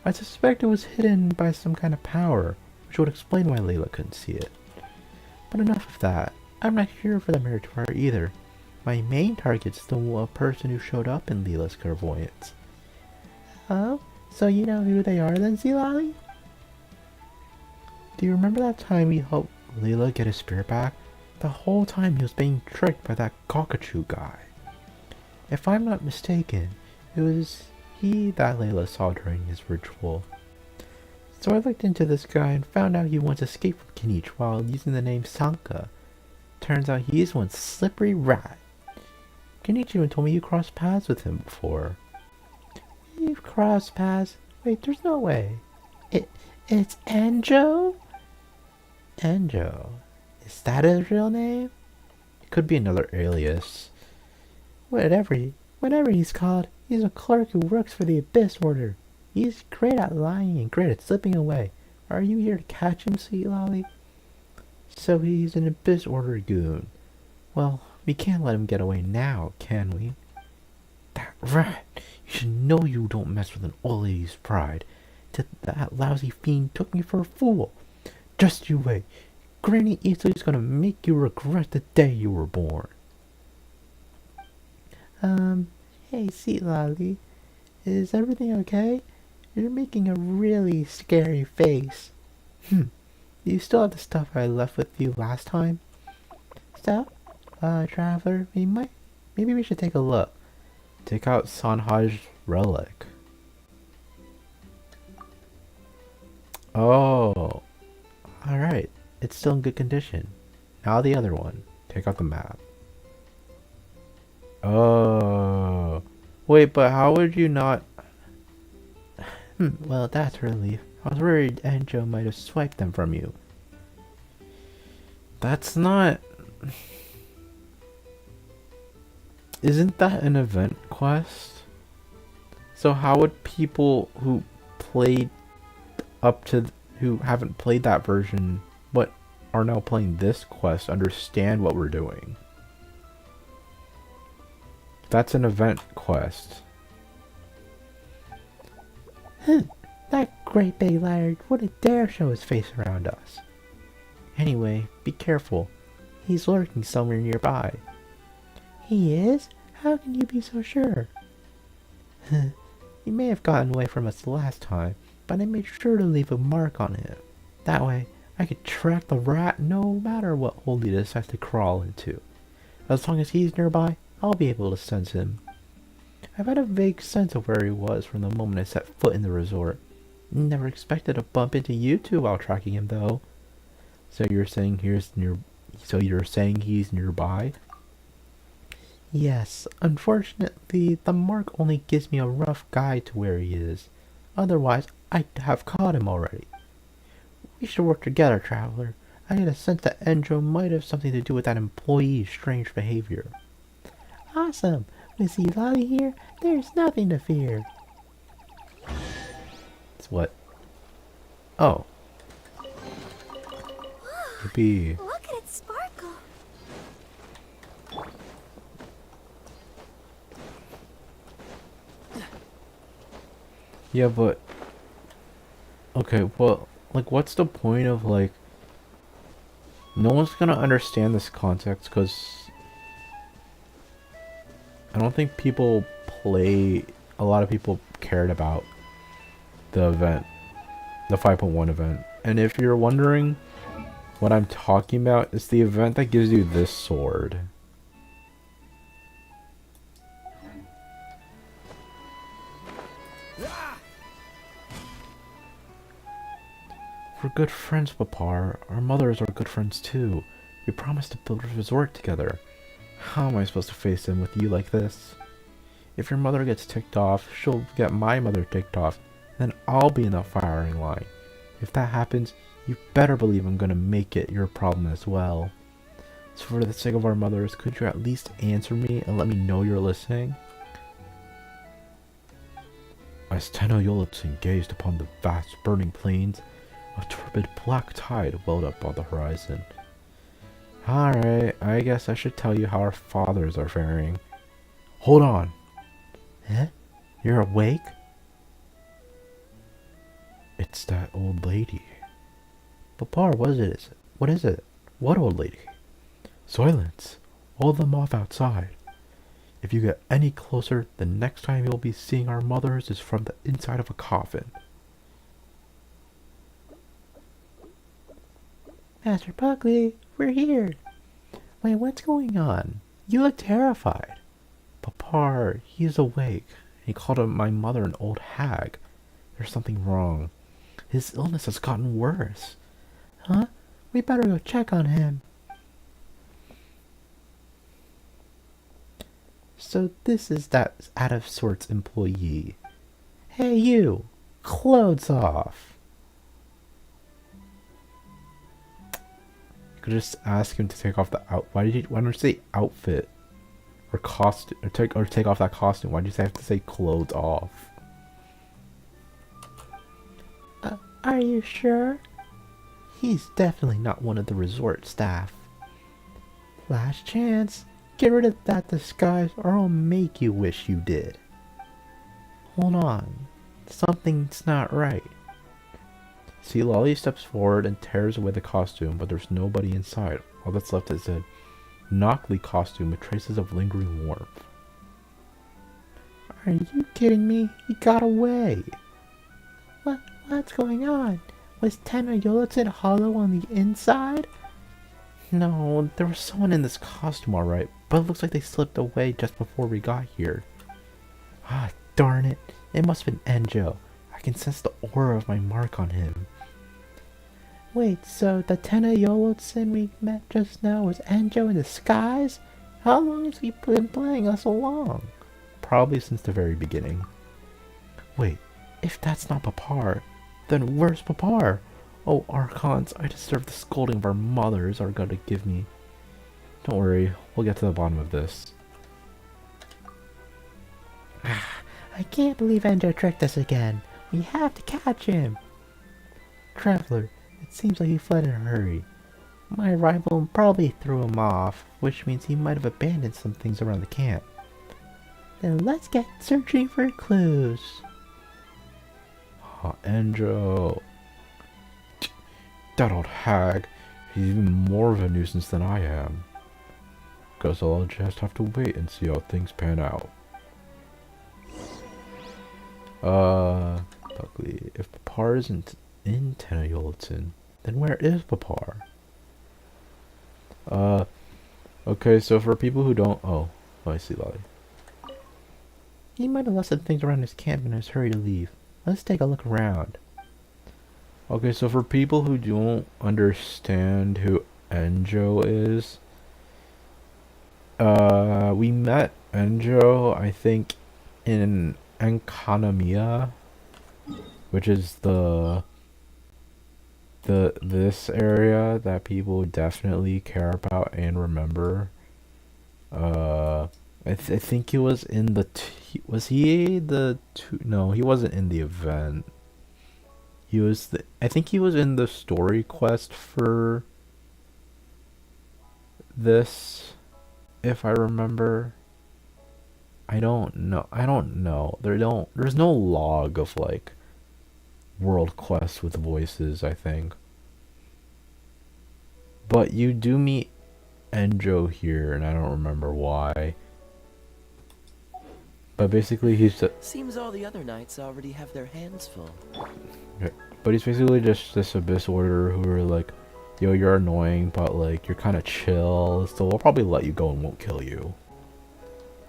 I suspect it was hidden by some kind of power, which would explain why Layla couldn't see it. But enough of that. I'm not here for the marriage of Ari either. My main target's the person who showed up in Leela's clairvoyance. Oh? So you know who they are then, Zilali? Do you remember that time we helped Layla get his spirit back? The whole time he was being tricked by that cockatoo guy. If I'm not mistaken, it was he that Layla saw during his ritual. So I looked into this guy and found out he once escaped from Kinich while using the name Sanka. Turns out he is one slippery rat. Kinich even told me you crossed paths with him before. You've crossed paths? Wait, there's no way. It's Anjo? Anjo? Is that his real name? It could be another alias. Whatever he's called, he's a clerk who works for the Abyss Order. He's great at lying and great at slipping away. Are you here to catch him, Sweet Lolly? So he's an Abyss Order goon. Well, we can't let him get away now, can we? That rat! You should know you don't mess with an old lady's pride. That lousy fiend took me for a fool. Just you wait. Granny Easley's gonna make you regret the day you were born. Hey, Sweet Lolly. Is everything okay? You're making a really scary face. Do you still have the stuff I left with you last time? Stuff? Traveler, maybe we should take a look. Take out Sanhaj's relic. Oh. Alright. It's still in good condition. Now the other one. Take out the map. Oh. Wait, but how would you not... Well, that's a relief. I was worried Anjo might have swiped them from you. That's not... Isn't that an event quest? So how would people who played up to... who haven't played that version, but are now playing this quest, understand what we're doing? That's an event quest. That great big liar wouldn't dare show his face around us. Anyway, be careful. He's lurking somewhere nearby. He is? How can you be so sure? He may have gotten away from us last time, but I made sure to leave a mark on him. That way, I could track the rat no matter what hole he decides to crawl into. As long as he's nearby, I'll be able to sense him. I've had a vague sense of where he was from the moment I set foot in the resort. Never expected to bump into you two while tracking him, though. So you're saying he's nearby? Yes, unfortunately, the mark only gives me a rough guide to where he is. Otherwise, I'd have caught him already. We should work together, Traveler. I get a sense that Enjo might have something to do with that employee's strange behavior. Awesome! With Lolly here, there's nothing to fear. It's what? Oh. Maybe. Look at it sparkle. Yeah, but okay, well, like, what's the point of like? No one's gonna understand this context because I don't think people play. A lot of people cared about the event, the 5.1 event. And if you're wondering what I'm talking about, it's the event that gives you this sword. We're good friends, Papa. Our mothers are good friends too. We promised to build a resort together. How am I supposed to face him with you like this? If your mother gets ticked off, she'll get my mother ticked off, then I'll be in the firing line. If that happens, you better believe I'm gonna make it your problem as well. So for the sake of our mothers, could you at least answer me and let me know you're listening? As Tenno Yolotsin gazed upon the vast burning plains, a turbid black tide welled up on the horizon. Alright, I guess I should tell you how our fathers are faring. Hold on! Huh? You're awake? It's that old lady. Papa, what is it? What is it? What old lady? Silence! Hold them off outside. If you get any closer, the next time you'll be seeing our mothers is from the inside of a coffin. Master Buckley, we're here. Wait, what's going on? You look terrified. Papa, he's awake. He called my mother an old hag. There's something wrong. His illness has gotten worse. Huh? We better go check on him. So this is that out-of-sorts employee. Hey, you! Clothes off! You could just ask him to take off the out. Why don't you say outfit or costume or take off that costume? Why do you have to say clothes off? Are you sure? He's definitely not one of the resort staff. Last chance. Get rid of that disguise or I'll make you wish you did. Hold on. Something's not right. See, Lolly steps forward and tears away the costume, but there's nobody inside. All that's left is a Knockley costume with traces of lingering warmth. Are you kidding me? He got away. What's going on? Was Tenno Yolotsin hollow on the inside? No, there was someone in this costume alright, but it looks like they slipped away just before we got here. Ah, darn it. It must have been Enjo. I can sense the aura of my mark on him. Wait, so the Tenno Yolotsin we met just now was Enjo in disguise? How long has he been playing us along? Probably since the very beginning. Wait, if that's not Papar, then where's Papar? Oh, Archons, I deserve the scolding of our mothers are gonna give me. Don't worry, we'll get to the bottom of this. I can't believe Enjo tricked us again. We have to catch him. Traveler, it seems like he fled in a hurry. My arrival probably threw him off, which means he might have abandoned some things around the camp. Then let's get searching for clues. Ah, Enjo. That old hag. He's even more of a nuisance than I am. Guess I'll just have to wait and see how things pan out. Buckley, if Papar isn't in Tenno Yolotsin, then where is Papar? Okay, so for people who don't... Oh, I see Lolly. He might have left some things around his camp in his hurry to leave. Let's take a look around. Okay, so for people who don't understand who Enjo is, we met Enjo, I think, in Enkanomiya, which is this area that people definitely care about and remember. I think he was in the was he the no, he wasn't in the event. He was I think he was in the story quest for this, if I remember. I don't know. There's no log of like world quests with voices, I think. But you do meet Enjo here, and I don't remember why. But basically, Seems all the other knights already have their hands full. but he's basically just this abyss order who are like, yo, you're annoying, but like you're kind of chill, so we'll probably let you go and won't kill you.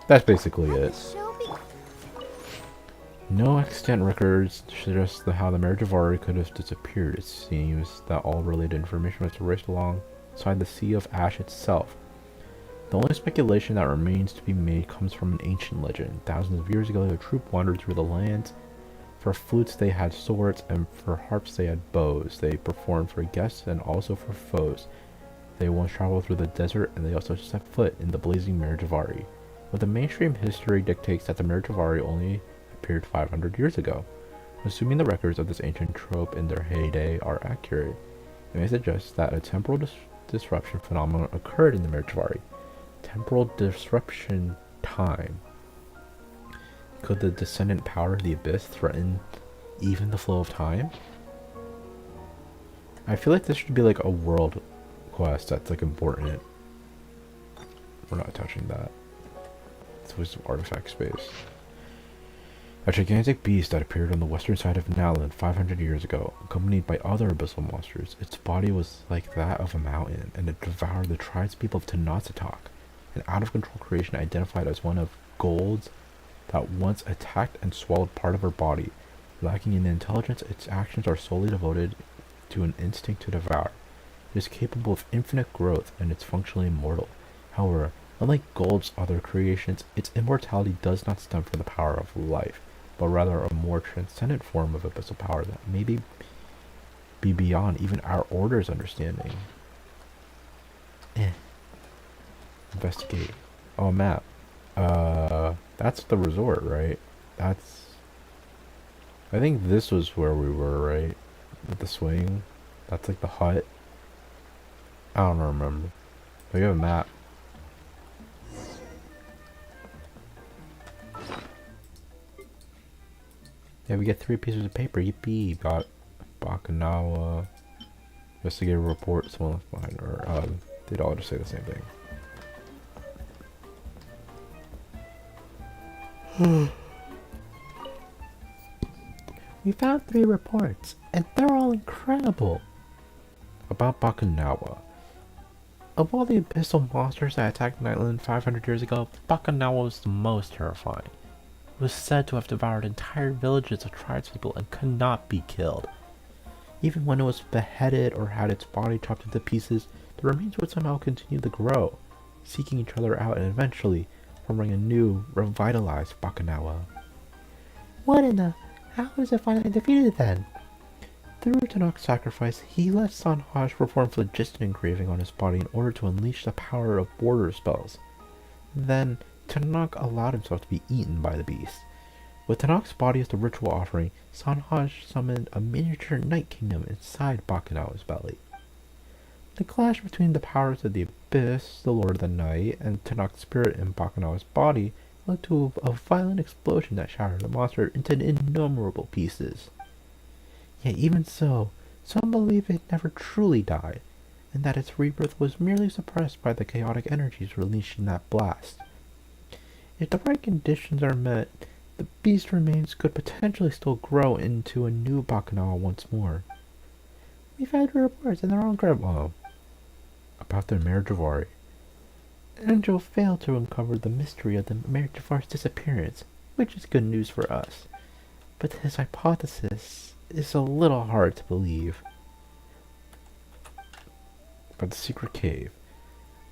That's basically Had it. the show be- No extant records suggest how the marriage of Ari could have disappeared. It seems that all related information was erased alongside the Sea of Ash itself. The only speculation that remains to be made comes from an ancient legend. Thousands of years ago, a troop wandered through the lands. For flutes they had swords, and for harps they had bows. They performed for guests and also for foes. They once traveled through the desert, and they also set foot in the blazing marriage of Ari. But the mainstream history dictates that the marriage of Ari only appeared 500 years ago. Assuming the records of this ancient trope in their heyday are accurate, it may suggest that a temporal disruption phenomenon occurred in the marriage of Ari. Temporal disruption time. Could the descendant power of the abyss threaten even the flow of time? I feel like this should be like a world quest that's like important. We're not touching that. It's wisdom artifact space. A gigantic beast that appeared on the western side of Naland 500 years ago, accompanied by other abyssal monsters. Its body was like that of a mountain, and it devoured the tribespeople of Tenoxatok, an out-of-control creation identified as one of Gold's that once attacked and swallowed part of her body. Lacking in intelligence, its actions are solely devoted to an instinct to devour. It is capable of infinite growth, and it's functionally immortal. However, unlike Gold's other creations, its immortality does not stem from the power of life, but rather a more transcendent form of abyssal power that may be beyond even our order's understanding. Investigate. Oh, a map. That's the resort, right? I think this was where we were, right? With the swing. That's like the hut. I don't remember. But you have a map. Yeah, we get 3 pieces of paper. Yippee! Got Bakanawa. Investigate a report. Someone left behind. Or, they'd all just say the same thing. We found 3 reports, and they're all incredible. About Bakanawa. Of all the abyssal monsters that attacked Nightland 500 years ago, Bakanawa was the most terrifying. It was said to have devoured entire villages of tribespeople and could not be killed. Even when it was beheaded or had its body chopped into pieces, the remains would somehow continue to grow, seeking each other out and eventually forming a new, revitalized Bakanawa. What in the... How is it finally defeated then? Through Tanak's sacrifice, he let Sanhaj perform phlogiston engraving on his body in order to unleash the power of border spells. Then, Tanak allowed himself to be eaten by the beast. With Tanak's body as the ritual offering, Sanhaj summoned a miniature night kingdom inside Bakanawa's belly. The clash between the powers of the Abyss, the Lord of the Night, and Tanak's spirit in Bakanawa's body led to a violent explosion that shattered the monster into innumerable pieces. Yet even so, some believe it never truly died, and that its rebirth was merely suppressed by the chaotic energies released in that blast. If the right conditions are met, the beast remains could potentially still grow into a new Bakanawa once more. We've had reports and they're all incredible. About the marriage of Ari. Angel failed to uncover the mystery of the marriage of Ari's disappearance, which is good news for us. But his hypothesis is a little hard to believe. About the secret cave.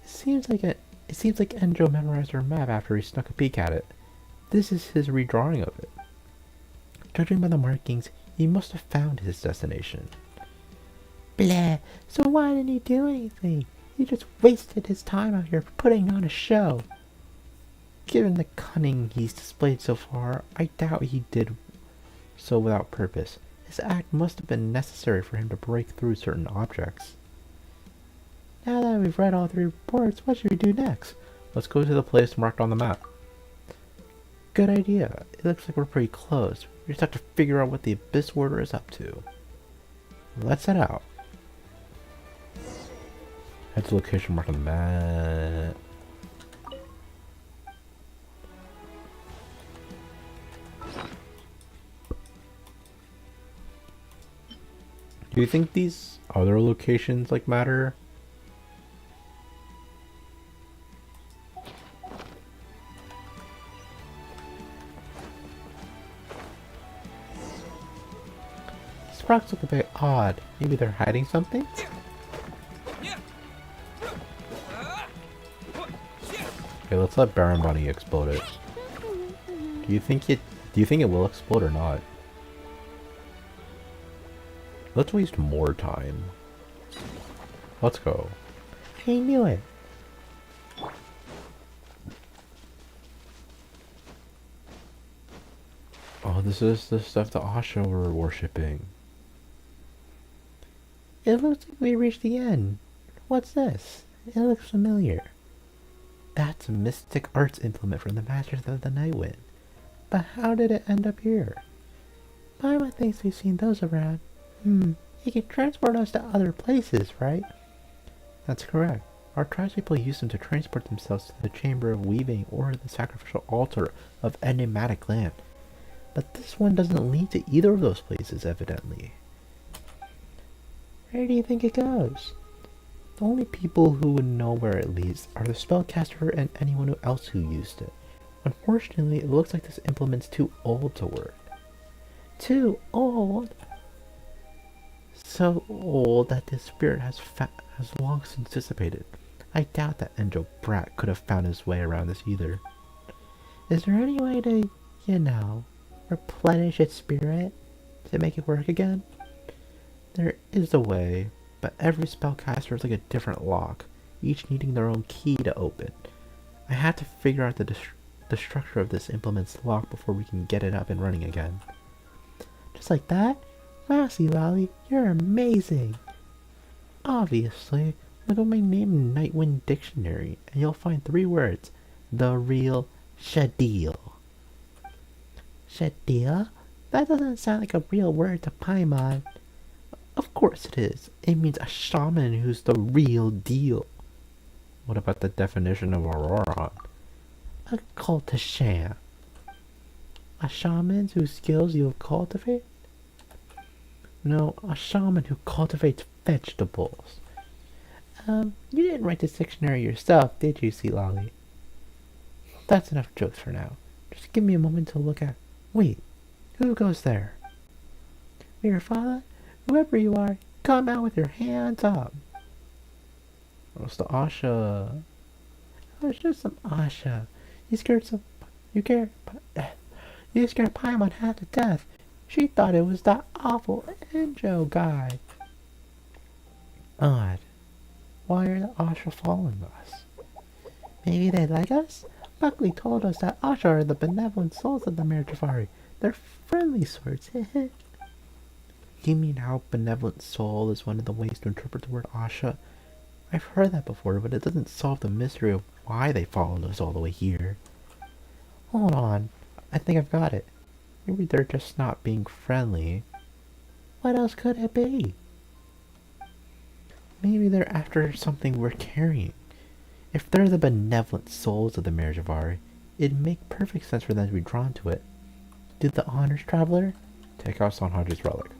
It seems like Enjo memorized our map after he snuck a peek at it. This is his redrawing of it. Judging by the markings, he must have found his destination. Blah, so why didn't he do anything? He just wasted his time out here putting on a show. Given the cunning he's displayed so far, I doubt he did so without purpose. His act must have been necessary for him to break through certain objects. Now that we've read all 3 reports, what should we do next? Let's go to the place marked on the map. Good idea. It looks like we're pretty close. We just have to figure out what the Abyss Warder is up to. Let's head out. Head to location marked on the map. Do you think these other locations like matter? These rocks look a bit odd. Maybe they're hiding something? Okay, let's let Baron Bunny explode it. Do you think it will explode or not? Let's waste more time. Let's go. I knew it. Oh, this is the stuff the Asha were worshipping. It looks like we reached the end. What's this? It looks familiar. That's a mystic arts implement from the Masters of the Night Wind. But how did it end up here? Paimon thinks we've seen those around. He can transport us to other places, right? That's correct. Our tribespeople use them to transport themselves to the Chamber of Weaving or the sacrificial altar of enigmatic land. But this one doesn't lead to either of those places, evidently. Where do you think it goes? The only people who would know where it leads are the spellcaster and anyone else who used it. Unfortunately, it looks like this implement's too old to work. Too old? So old that this spirit has long since dissipated. I doubt that Angel Brat could have found his way around this either. Is there any way to, replenish its spirit to make it work again? There is a way, but every spellcaster is like a different lock, each needing their own key to open. I have to figure out the structure of this implement's lock before we can get it up and running again. Just like that? Mousy Lolly, you're amazing! Obviously, look at my name in Nightwind Dictionary, and you'll find 3 words. The real Shadil. Shadil? That doesn't sound like a real word to Paimon. Of course it is. It means a shaman who's the real deal. What about the definition of Auroron? A cultisham. A shaman whose skills you have cultivated? No, a shaman who cultivates vegetables. You didn't write this dictionary yourself, did you, Sea Lolly? That's enough jokes for now. Just give me a moment to look at... Wait, who goes there? Your father? Whoever you are, come out with your hands up. Oh, it's the Asha. Oh, it's just some Asha. You scared Paimon half to death. She thought it was that awful Enjo guy. Odd. Why are the Asha following us? Maybe they like us? Buckley told us that Asha are the benevolent souls of the Mare Jafari. They're friendly sorts. You mean how benevolent soul is one of the ways to interpret the word Asha? I've heard that before, but it doesn't solve the mystery of why they followed us all the way here. Hold on. I think I've got it. Maybe they're just not being friendly. What else could it be? Maybe they're after something we're carrying. If they're the benevolent souls of the Mare Jafari, it'd make perfect sense for them to be drawn to it. Did the Honors Traveler take out Sanhaja's relic?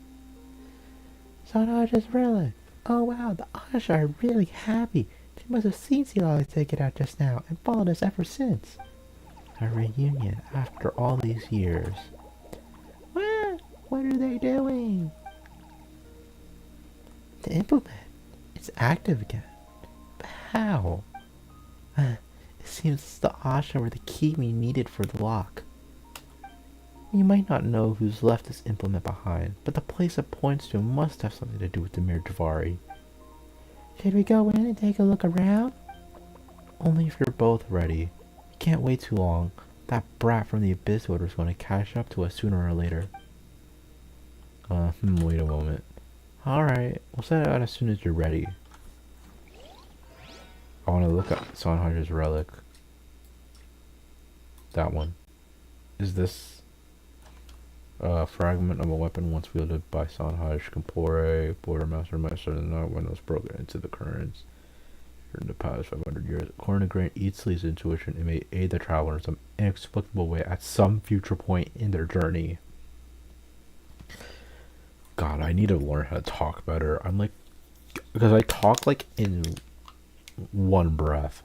Sanhaja's relic? Oh wow, the Asha are really happy. They must have seen Sea Lolly take it out just now and followed us ever since. A reunion after all these years. What are they doing? The implement. It's active again. But how? It seems the Asha were the key we needed for the lock. You might not know who's left this implement behind, but the place it points to must have something to do with the Mare Jafari. Should we go in and take a look around? Only if you're both ready. We can't wait too long. That brat from the Abyss Order is going to catch up to us sooner or later. Wait a moment. Alright, we'll set out as soon as you're ready. I want to look at Sanhaja's relic. That one. Is this a fragment of a weapon once wielded by Sanhaj Kampore, Bordermaster Master of the Night, when it was broken into the currents in the past 500 years? According to Grant Eatsley's intuition, it may aid the traveler in some inexplicable way at some future point in their journey. God, I need to learn how to talk better. I'm like, because I talk like in one breath.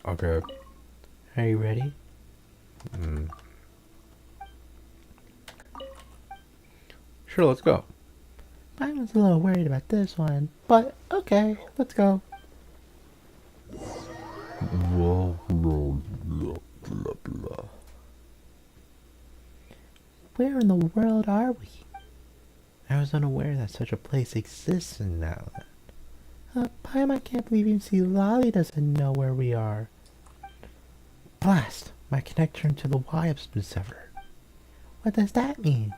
Okay. Are you ready? Sure, let's go. I was a little worried about this one, but okay, let's go. Blah, blah, blah, blah, blah. Where in the world are we? I was unaware that such a place exists in Natlan. Paimon can't believe even see Lolly doesn't know where we are. Blast! My connection to the Y has been severed. What does that mean?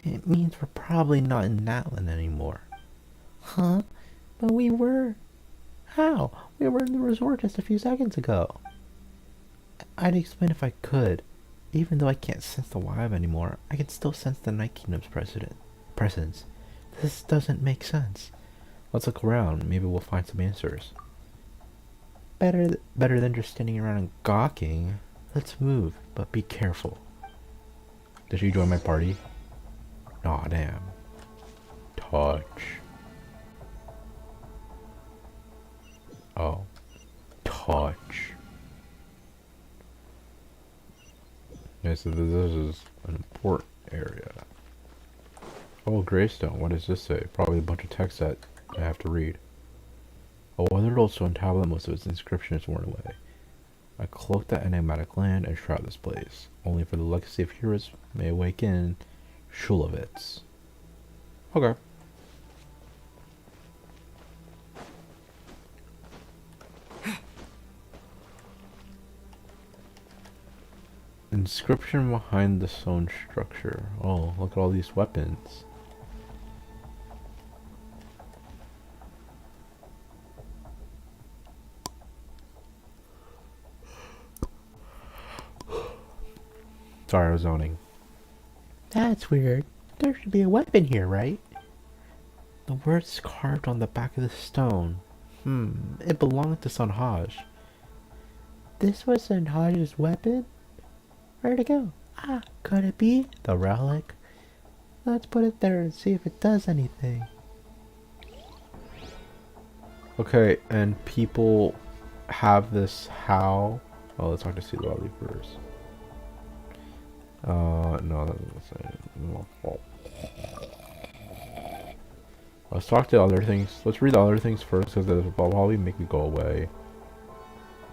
It means we're probably not in Natlan anymore. Huh? But we were. How? We were in the resort just a few seconds ago. I'd explain if I could. Even though I can't sense the Wyve anymore, I can still sense the Night Kingdom's presence. This doesn't make sense. Let's look around. Maybe we'll find some answers. Better than just standing around and gawking. Let's move, but be careful. Did she join my party? Aw, damn. Touch. Oh. Touch. Okay, so this is an important area. Oh, Greystone. What does this say? Probably a bunch of text that I have to read. A weathered old stone tablet, most of its inscription is worn away. I cloak that enigmatic land and shroud this place. Only for the legacy of heroes may awaken Shulavitz. Okay. Inscription behind the stone structure. Oh, look at all these weapons. Sorry, I was zoning. That's weird. There should be a weapon here, right? The words carved on the back of the stone. It belonged to Sanhaj. This was Sanhaj's weapon? Where'd it go? Could it be the relic? Let's put it there and see if it does anything. Okay, and people have this how? Oh, let's talk to Sea Lolly first. No, that doesn't say. Let's talk to other things. Let's read the other things first, because they'll probably make it go away.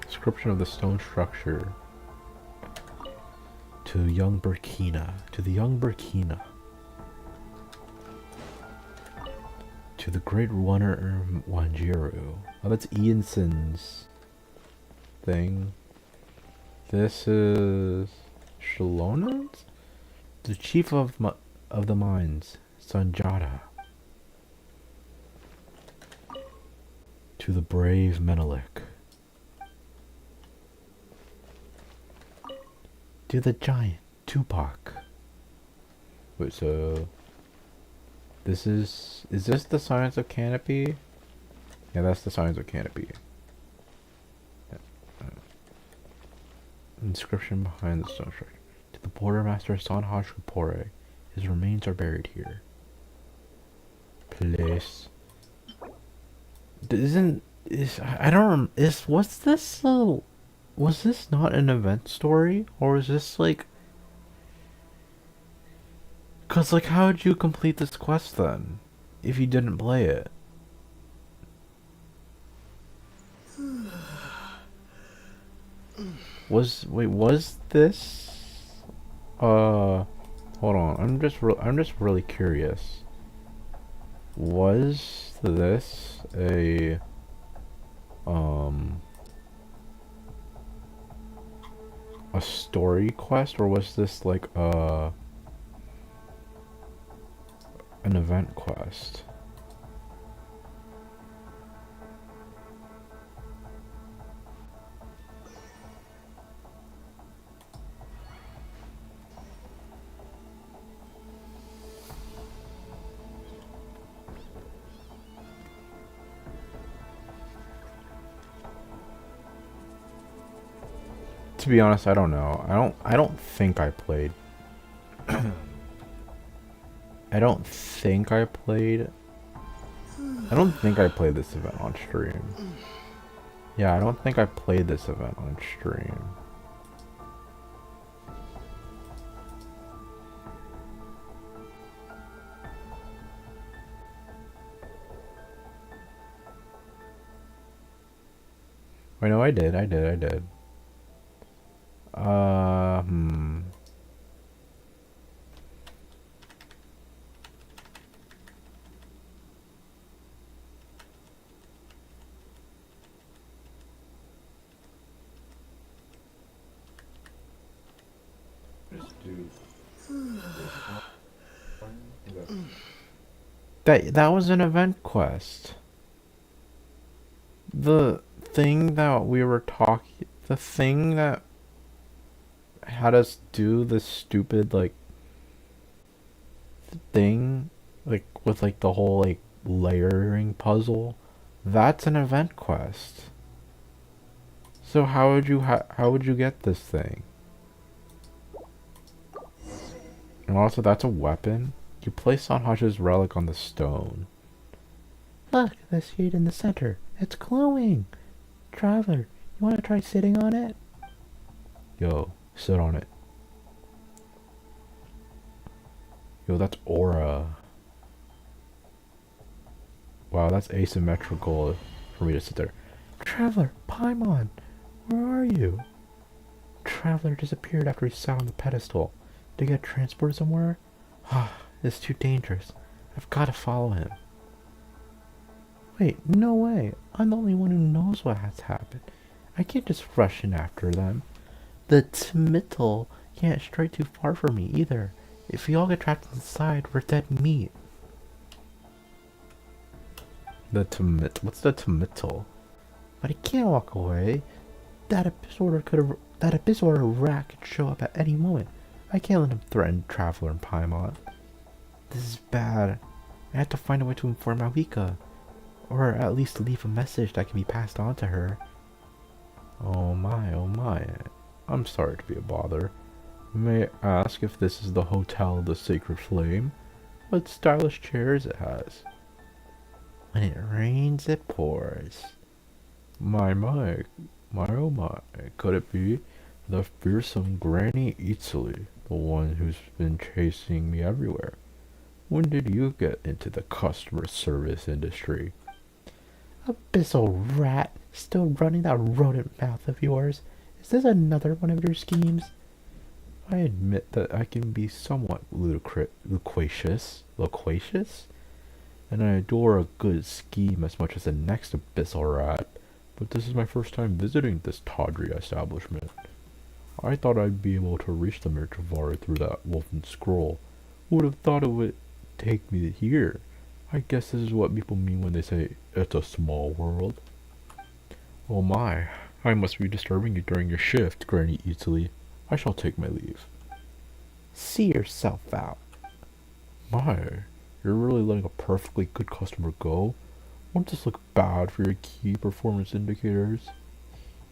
Description of the stone structure. To the young Burkina. To the young Burkina. To the great runner Wanjiru. Oh, that's Ianson's thing. This is Shalonans? The chief of the mines, Sanjata. To the brave Menelik. To the giant Tupac. Wait, so this is this the Science of Canopy? Yeah, that's the Science of Canopy. Inscription behind the stone structure. To the Bordermaster Sanhaj Kapore. His remains are buried here. Place. What's this? Was this not an event story, or is this like? Cause like, how would you complete this quest then, if you didn't play it? Was this? Hold on. I'm just really curious. Was this a a story quest, or was this like an event quest? To be honest, I don't know. I don't think I played. I don't think I played. I don't think I played this event on stream. Yeah, I don't think I played this event on stream. Wait, no, I did. Hmm. That was an event quest. The thing that we were talking, the thing that had us do this stupid like thing, like with like the whole like layering puzzle, that's an event quest. So how would you get this thing? And also, that's a weapon. You place Sanhaja's relic on the stone. Look, the seed in the center. It's glowing. Traveler, you want to try sitting on it? Yo, sit on it. Yo, that's aura. Wow, that's asymmetrical for me to sit there. Traveler, Paimon, where are you? Traveler disappeared after he sat on the pedestal. Did he get transported somewhere? Ah, it's too dangerous. I've got to follow him. Wait, no way. I'm the only one who knows what has happened. I can't just rush in after them. The Tmittel can't stray too far from me either. If we all get trapped inside, we're dead meat. What's the Tmittel? But I can't walk away. That Abyss Order rat could show up at any moment. I can't let him threaten Traveler and Paimon. This is bad. I have to find a way to inform Malvika. Or at least leave a message that can be passed on to her. Oh my. I'm sorry to be a bother. May I ask if this is the Hotel of the Sacred Flame? What stylish chairs it has. When it rains, it pours. My, oh my, could it be the fearsome Granny Eatsley, the one who's been chasing me everywhere? When did you get into the customer service industry? Abyssal rat, still running that rodent mouth of yours. Is this another one of your schemes? I admit that I can be somewhat loquacious, and I adore a good scheme as much as the next abyssal rat, but this is my first time visiting this tawdry establishment. I thought I'd be able to reach the Mirchavari through that wolfen scroll. Would have thought it would take me here. I guess this is what people mean when they say, it's a small world. Oh my, I must be disturbing you during your shift, Granny Eatsley. I shall take my leave. See yourself out. My, you're really letting a perfectly good customer go? Won't this look bad for your key performance indicators?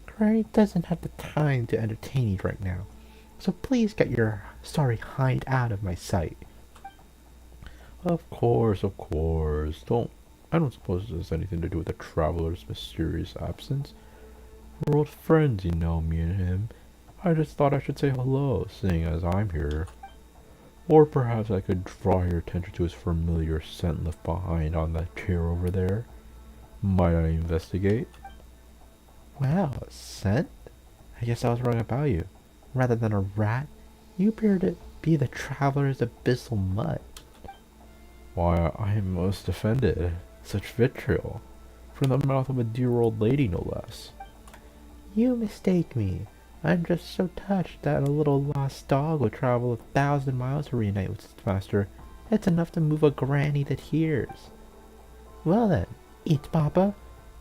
Granny doesn't have the time to entertain you right now, so please get your sorry hind out of my sight. Of course. I don't suppose this has anything to do with the traveler's mysterious absence. We're old friends, you know, me and him. I just thought I should say hello, seeing as I'm here. Or perhaps I could draw your attention to his familiar scent left behind on that chair over there. Might I investigate? Wow, a scent? I guess I was wrong about you. Rather than a rat, you appear to be the traveler's abyssal mutt. Why, I am most offended. Such vitriol. From the mouth of a dear old lady, no less. You mistake me. I'm just so touched that a little lost dog would travel 1,000 miles to reunite with its master. It's enough to move a granny that hears. Well then, eat, Papa.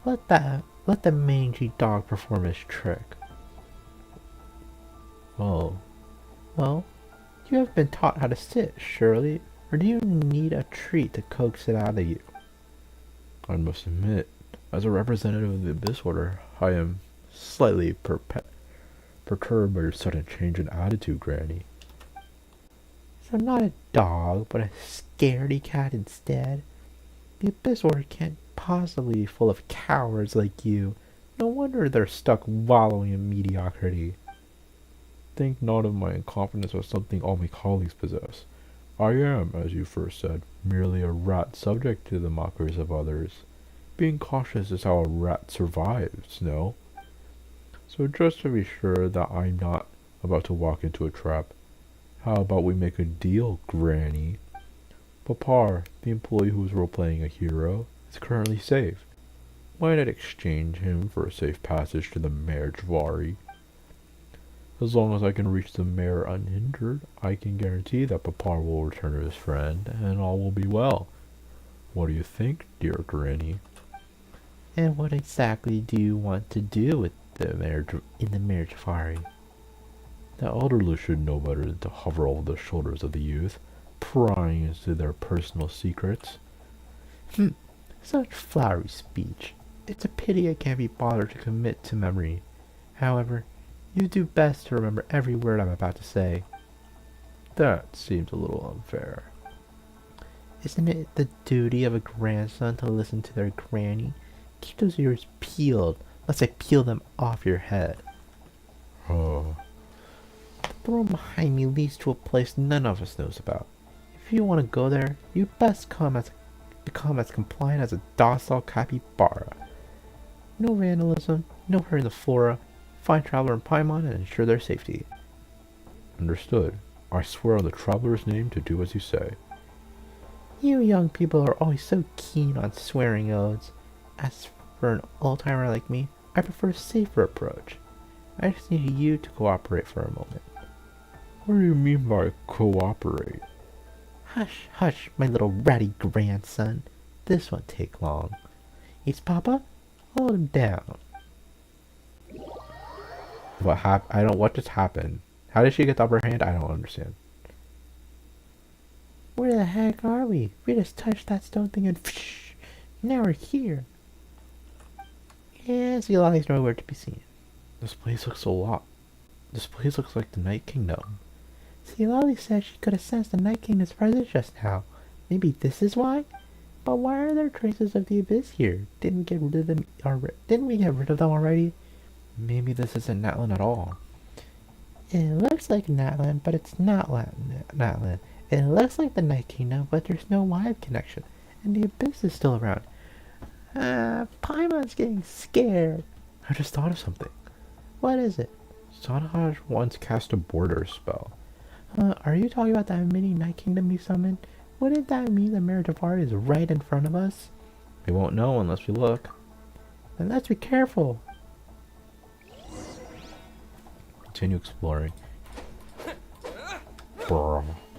Let the mangy dog perform his trick. Oh, well, you have been taught how to sit, surely, or do you need a treat to coax it out of you? I must admit, as a representative of the Abyss Order, I am slightly perturbed by your sudden change in attitude, Granny. So not a dog, but a scaredy cat instead? The Abyss Order can't possibly be full of cowards like you. No wonder they're stuck wallowing in mediocrity. Think not of my incompetence as something all my colleagues possess. I am, as you first said, merely a rat subject to the mockeries of others. Being cautious is how a rat survives, no? So just to be sure that I'm not about to walk into a trap, how about we make a deal, Granny? Papa, the employee who is role-playing a hero, is currently safe. Why not exchange him for a safe passage to the Mare Jvari? As long as I can reach the mare unhindered, I can guarantee that Papa will return to his friend, and all will be well. What do you think, dear Granny? And what exactly do you want to do with the in the Mare Jvari? The elderly should know better than to hover over the shoulders of the youth, prying into their personal secrets. Such flowery speech. It's a pity I can't be bothered to commit to memory. However, you do best to remember every word I'm about to say. That seems a little unfair. Isn't it the duty of a grandson to listen to their granny? Keep those ears peeled, lest I peel them off your head. Oh. The room behind me leads to a place none of us knows about. If you want to go there, you best become as compliant as a docile capybara. No vandalism, no hurting the flora. Find Traveler and Paimon and ensure their safety. Understood. I swear on the Traveler's name to do as you say. You young people are always so keen on swearing oaths. As for an old-timer like me, I prefer a safer approach. I just need you to cooperate for a moment. What do you mean by cooperate? Hush, hush, my little ratty grandson. This won't take long. It's Papa? Hold him down. What just happened? How did she get the upper hand? I don't understand. Where the heck are we? We just touched that stone thing and now we're here. Yes, the lobby's nowhere to be seen. This place looks like the Night Kingdom. See, Lolly said she could have sensed the Night Kingdom's presence just now. Maybe this is why? But why are there traces of the Abyss here? Didn't we get rid of them already? Maybe this isn't Natlan at all. It looks like Natlan, but it's not Natlan. It looks like the Night Kingdom, but there's no live connection. And the Abyss is still around. Paimon's getting scared. I just thought of something. What is it? Sanhaj once cast a border spell. Are you talking about that mini Night Kingdom you summoned? Wouldn't that mean the Mare Jvari is right in front of us? We won't know unless we look. Then let's be careful. Continue exploring.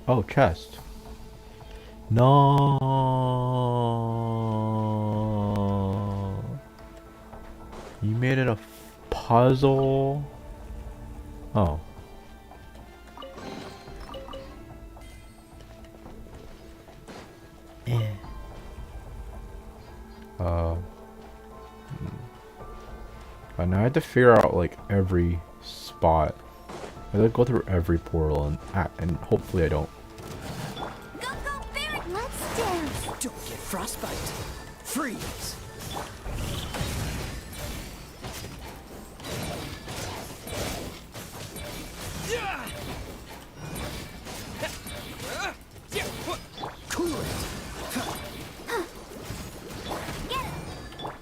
Oh, chest. No. You made it a puzzle. Oh. And I had to figure out like every spot. I had to go through every portal and hopefully I don't. Go, Barry! Let's dance! Don't get frostbite. Freeze. Cool it.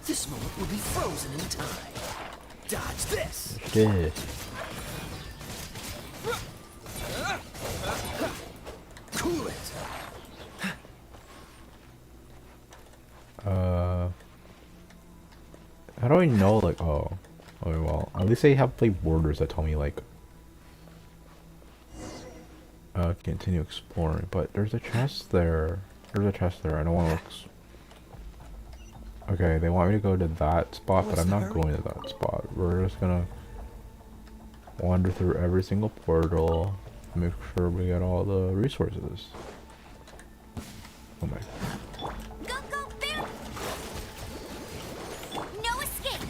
This moment will be frozen in time. Dodge this. Shit. Cool it. How do I know, like, oh, Oh well, at least they have like borders that tell me like continue exploring. But there's a chest there. There's a chest there. I don't want to look. Okay, they want me to go to that spot, but I'm not going to that spot. We're just gonna wander through every single portal, make sure we get all the resources. Oh my. Go, go, Barret! No escape!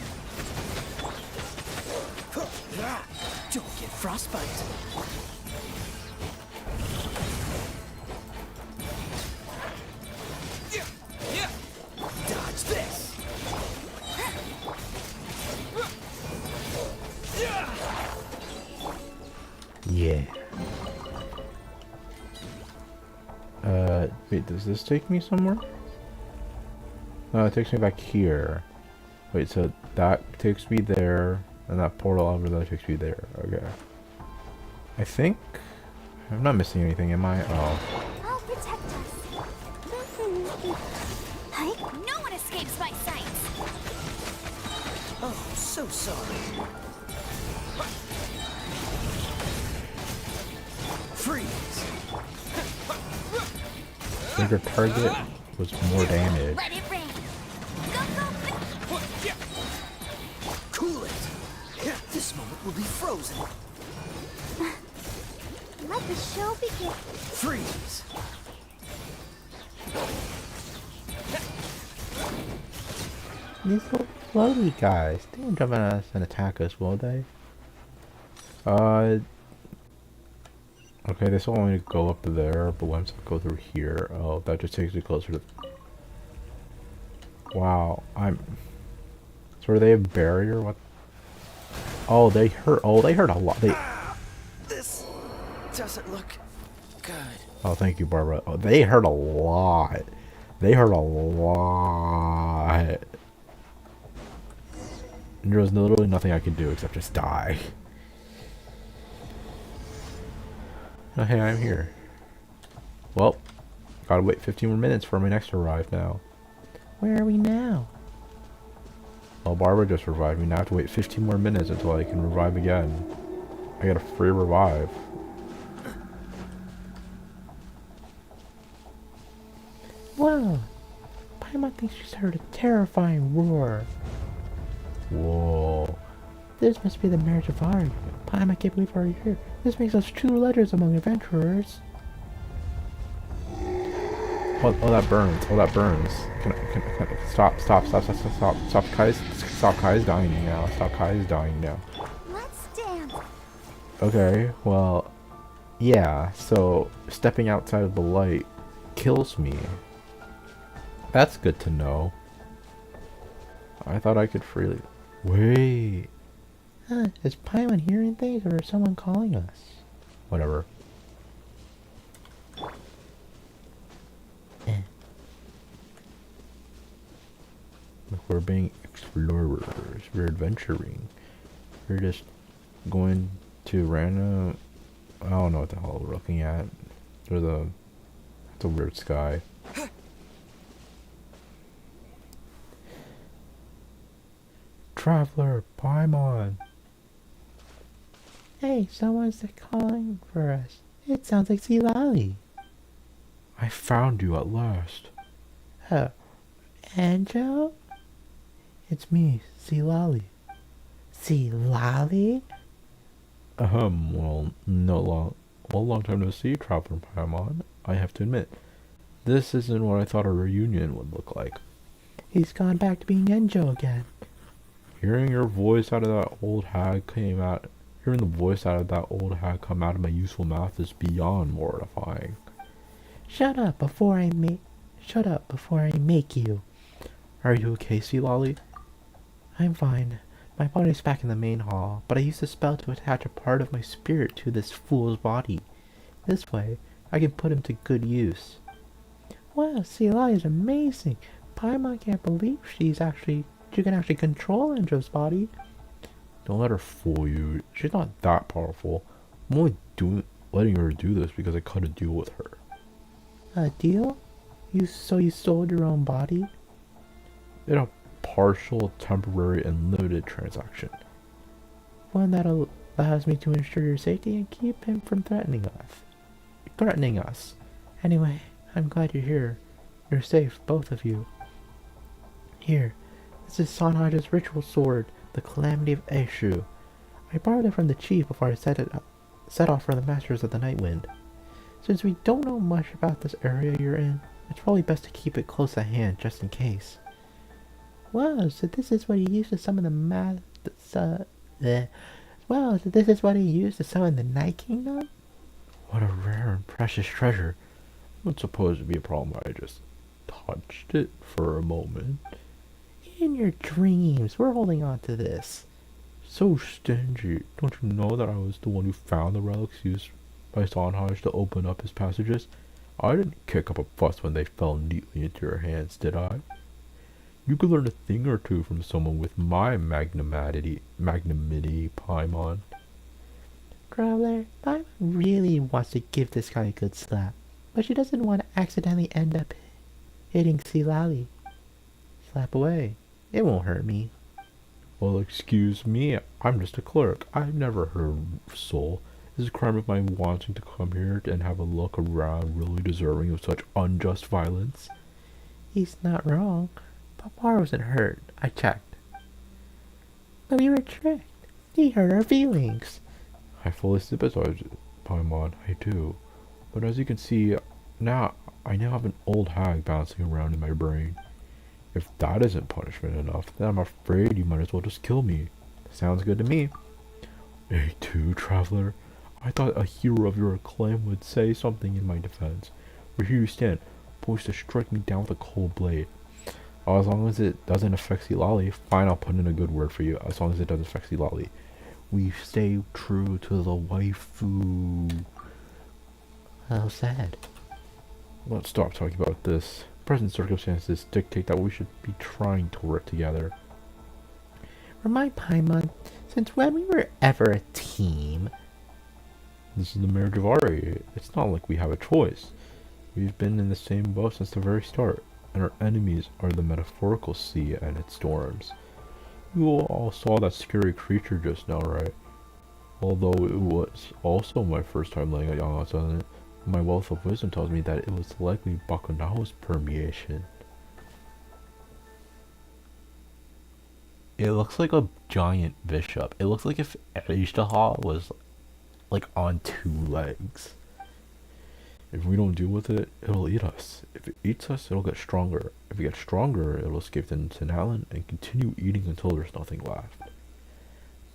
Don't get frostbite. Dodge this. Yeah. Wait, does this take me somewhere? No, it takes me back here. Wait, so that takes me there, and that portal over there takes me there. Okay. I think I'm not missing anything, am I? Oh. I'll protect us. Hi. No one escapes my sights. Oh, so sorry. Freeze. I think our target was more damage. Let it rain. Go, go, Barret! Cool it. This moment will be frozen. Let the show begin. Freeze. These little floaty guys, they won't jump on us and attack us, will they? Okay, they still want me to go up there, but once I go through here, oh, that just takes me closer to... Wow, So are they a barrier? What? Oh, they hurt. Oh, they hurt a lot. This doesn't look good. Oh, thank you, Barbara. Oh, they hurt a lot. They hurt a lot. And there was literally nothing I could do except just die. Oh, hey, I'm here. Well, gotta wait 15 more minutes for my next to arrive now. Where are we now? Well, Barbara just revived me. Now I have to wait 15 more minutes until I can revive again. I got a free revive. Whoa! Paimon thinks she's heard a terrifying roar. Whoa. This must be the marriage of Ari. Paimon, I can't believe we're here. This makes us true leaders among adventurers. Oh, that burns. Oh, that burns. Can I stop. Kai's dying now. Stop, Kai's dying now. Let's dance. Okay, well, yeah, so stepping outside of the light kills me. That's good to know. I thought I could freely... Wait. Huh, is Paimon hearing things or is someone calling us? Whatever. Look, we're being explorers. We're adventuring. We're just going to random... I don't know what the hell we're looking at. It's a weird sky. Traveler, Paimon. Hey, someone's calling for us. It sounds like Silali. I found you at last. Oh, Anjo? It's me, Silali. Silali? Well, long time no see, Traveler Paimon. I have to admit, this isn't what I thought a reunion would look like. He's gone back to being Enjo again. Hearing the voice out of that old hag come out of my useful mouth is beyond mortifying. Shut up before I make you. Are you okay, Silali? I'm fine. My body's back in the main hall, but I used a spell to attach a part of my spirit to this fool's body. This way, I can put him to good use. Wow, Silali is amazing. Paimon can't believe she can actually control Enjo's body. Don't let her fool you. She's not that powerful. I'm only letting her do this because I cut a deal with her. A deal? So you sold your own body? In a partial, temporary, and limited transaction. one that allows me to ensure your safety and keep him from threatening us. Anyway, I'm glad you're here. You're safe, both of you. Here, this is Sanhaja's ritual sword, the Calamity of Eshu. I borrowed it from the chief before I set off for the Masters of the Night Wind. Since we don't know much about this area you're in, it's probably best to keep it close at hand, just in case. Wow, so this is what he used to summon the Night Kingdom? What a rare and precious treasure. What's supposed to be a problem? I just touched it for a moment. In your dreams, we're holding on to this. So stingy. Don't you know that I was the one who found the relics used by Sanhaj to open up his passages? I didn't kick up a fuss when they fell neatly into your hands, did I? You could learn a thing or two from someone with my magnanimity, Paimon. Traveler, Paimon really wants to give this guy a good slap, but she doesn't want to accidentally end up hitting Silali. Slap away. It won't hurt me. Well, excuse me, I'm just a clerk. I've never heard of soul. Is a crime of mine wanting to come here and have a look around really deserving of such unjust violence? He's not wrong. Papar wasn't hurt. I checked. But we were tricked. He hurt our feelings. I fully sympathize, Paimon. I do. But as you can see, I now have an old hag bouncing around in my brain. If that isn't punishment enough, then I'm afraid you might as well just kill me. Sounds good to me. Me too, traveler. I thought a hero of your acclaim would say something in my defense. But here you stand, poised to strike me down with a cold blade. Oh, as long as it doesn't affect Silali, fine, I'll put in a good word for you. As long as it doesn't affect Silali. We stay true to the waifu. How sad. Let's stop talking about this. Present circumstances dictate that we should be trying to work together. Remind Paimon, since when we were ever a team? This is the marriage of Ari. It's not like we have a choice. We've been in the same boat since the very start, and our enemies are the metaphorical sea and its storms. You all saw that scary creature just now, right? Although it was also my first time laying eyes on it, my wealth of wisdom tells me that it was likely Bakunao's permeation. It looks like a giant bishop. It looks like if Ishtaha was like on two legs. If we don't deal with it, it'll eat us. If it eats us, it'll get stronger. If it gets stronger, it'll escape into Nalan and continue eating until there's nothing left.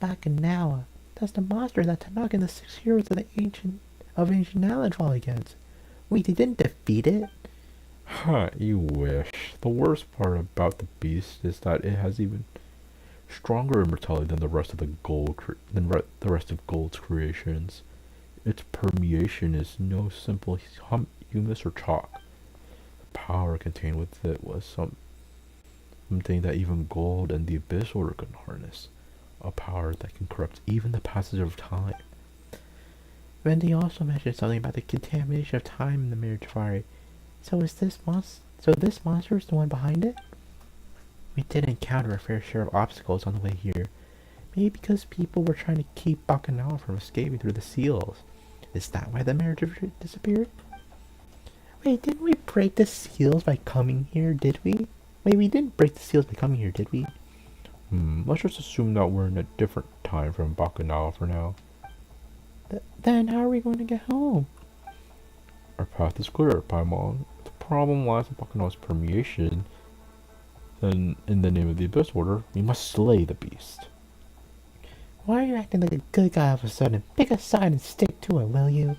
Bakunawa, that's the monster that Tanaka and the 6 heroes of ancient Nalan fought against. Wait, they didn't defeat it? Ha, you wish. The worst part about the beast is that it has even stronger immortality than the rest of Gold's creations. Its permeation is no simple humus or chalk. The power contained with it was something that even Gold and the Abyss Order couldn't harness. A power that can corrupt even the passage of time. Wendy also mentioned something about the contamination of time in the Mirror Jafari. So this monster is the one behind it? We did encounter a fair share of obstacles on the way here. Maybe because people were trying to keep Bakunawa from escaping through the seals. Is that why the marriage disappeared? Wait, didn't we break the seals by coming here, did we? Wait, we didn't break the seals by coming here, did we? Let's just assume that we're in a different time from Bakunawa for now. Then how are we going to get home? Our path is clear, Paimon. If the problem lies in Bakunawa's permeation, then in the name of the Abyss Order, we must slay the beast. Why are you acting like a good guy all of a sudden? Pick a side and stick to it, will you?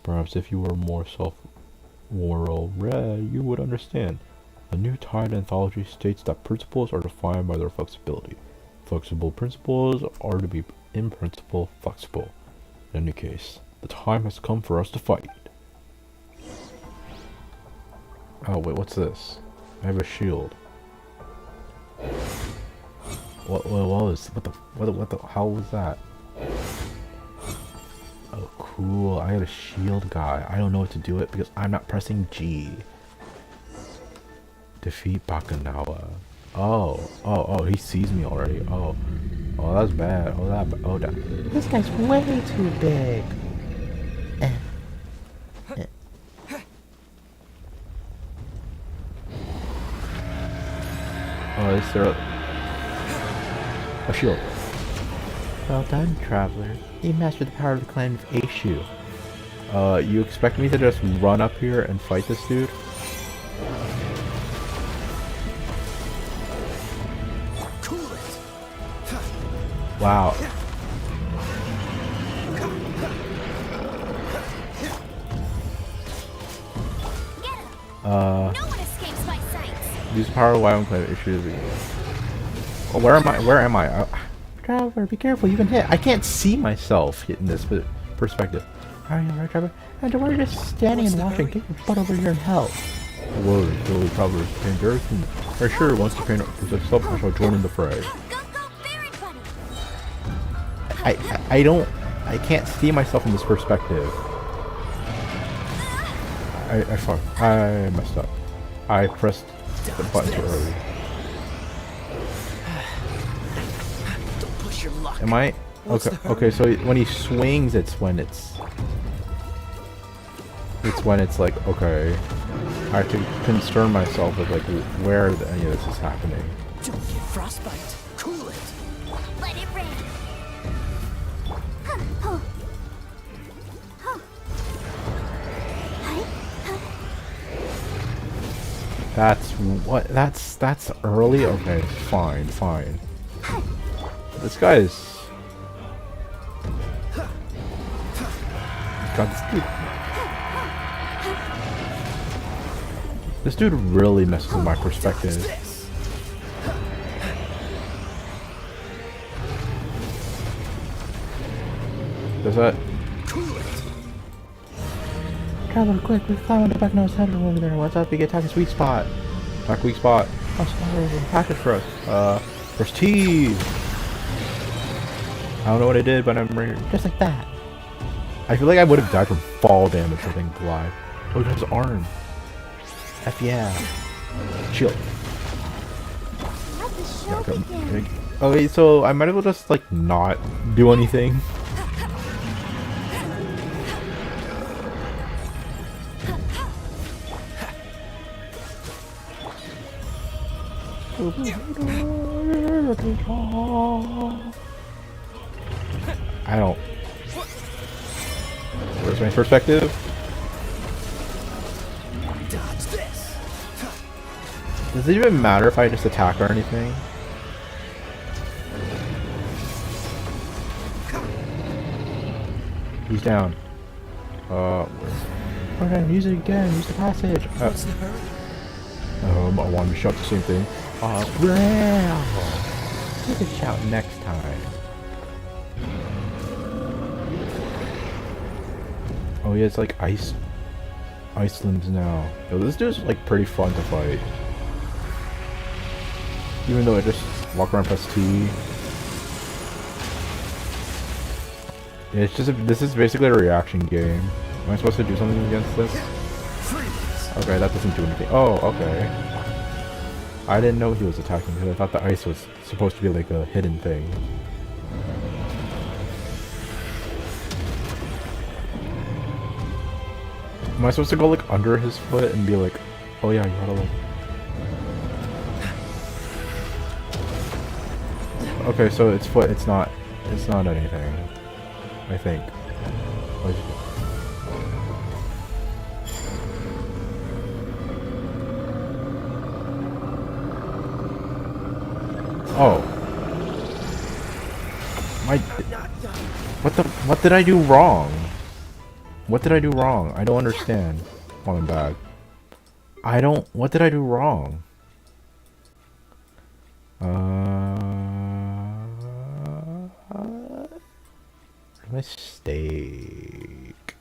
Perhaps if you were more self-read, you would understand. The New Tide Anthology states that principles are defined by their flexibility. Flexible principles are to be, in principle, flexible. In any case, the time has come for us to fight. Oh wait, what's this? I have a shield. What the how was that? Oh cool, I had a shield guy. I don't know what to do it because I'm not pressing G. Defeat Bakunawa. Oh, he sees me already. Oh, that's bad. That. This guy's way too big. Eh. Eh. Oh, is there a shield? Well done, traveler. You mastered the power of the clan of Aishu. You expect me to just run up here and fight this dude? Wow. No one escapes my sights. Use power of Wyoming clan issues. Oh, where am I? Where am I? Traveler, be careful, you can hit. I can't see myself in this perspective. Are you alright, traveler? And we're just standing and watching. Get your butt over here and help. Whoa, Billy Traveler's pain Garrison. Are sure once the pain presents itself, I shall join in the fray. Go, fairy buddy. I can't see myself in this perspective. I fucked. I messed up. I pressed the button too early. Don't push your luck. Am I? Okay, so when he swings, it's when it's like, okay, I have to concern myself with like where any of this is happening. Don't get frostbite. Cool it. Let it rain. That's early? Okay, fine. This guy is... God, this dude really messes with my perspective. Does that... Traveler, quick, we climb on the back nose head over there. What's up? You get attack a sweet spot. Attack weak spot. Oh, sorry, package for us. First T. I don't know what I did, but I'm right here. Just like that. I feel like I would have died from fall damage for being alive. Oh, he has his arm. F yeah. Shield. Let the show Yeah, okay. begin. Okay, so I might as well just like not do anything. I don't. Where's my perspective? Dodge this. Does it even matter if I just attack or anything? He's down. Okay, use it again. Use the passage. What's the hurry? I wanted to shout the same thing. Well, take a shout next time. Oh yeah, it's like Iceland now. Yo, this dude's like pretty fun to fight. Even though I just walk around press T. Yeah, it's just this is basically a reaction game. Am I supposed to do something against this? Okay, that doesn't do anything. Oh, okay. I didn't know he was attacking because I thought the ice was supposed to be like a hidden thing. Am I supposed to go like under his foot and be like, oh yeah, you gotta like... Okay, so it's foot, it's not anything. I think. What is it? Oh. What did I do wrong? What did I do wrong? I don't understand. Oh, I'm bad. What did I do wrong? Where's my steak?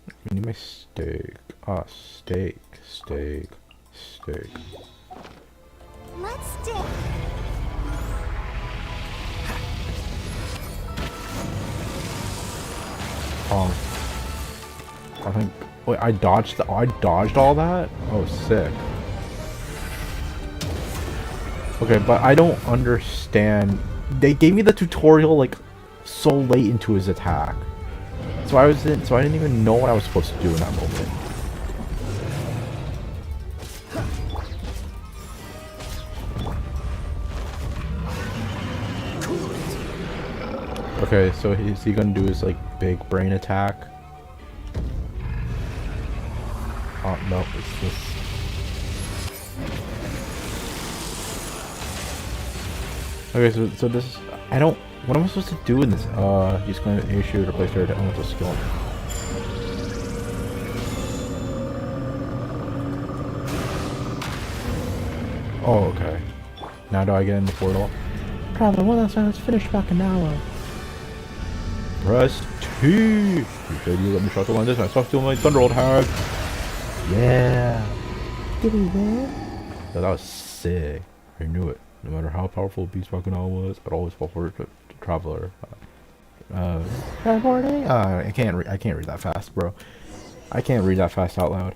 I need my steak. Ah, steak. Let's dip. I think. Wait, I dodged all that? Oh, sick. Okay, but I don't understand. They gave me the tutorial like so late into his attack, so I didn't even know what I was supposed to do in that moment. Okay, so is he gonna do his like big brain attack? Oh no, it's just. Okay, so this is, I don't, what am I supposed to do in this? He's going to issue to replace their elemental skill. Oh, okay. Now do I get in the portal? Traveler, one last time, let's finish Bacchanal. Press T! You said you let me shot the line this time. Stop stealing my Thunderbolt tag! Yeah! Did we win? That was sick. I knew it. No matter how powerful Beast Bacchanal was, I'd always fall for it to Traveler. Teleporting? I can't read that fast, bro. I can't read that fast out loud.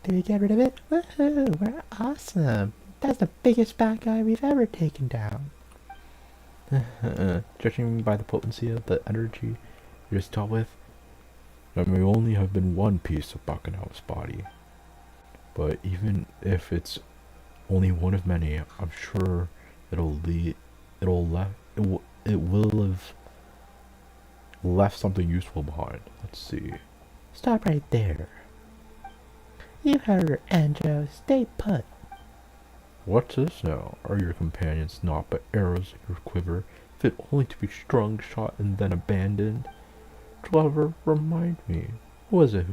Did we get rid of it? Woohoo! We're awesome! That's the biggest bad guy we've ever taken down. Judging by the potency of the energy you just dealt with, there may only have been one piece of Bacchanal's body. But even if it's only one of many, I'm sure it will have left something useful behind. Let's see. Stop right there. You heard her, Anjo. Stay put. What's this now? Are your companions not but arrows in your quiver, fit only to be strung, shot, and then abandoned? Clever, remind me, who was it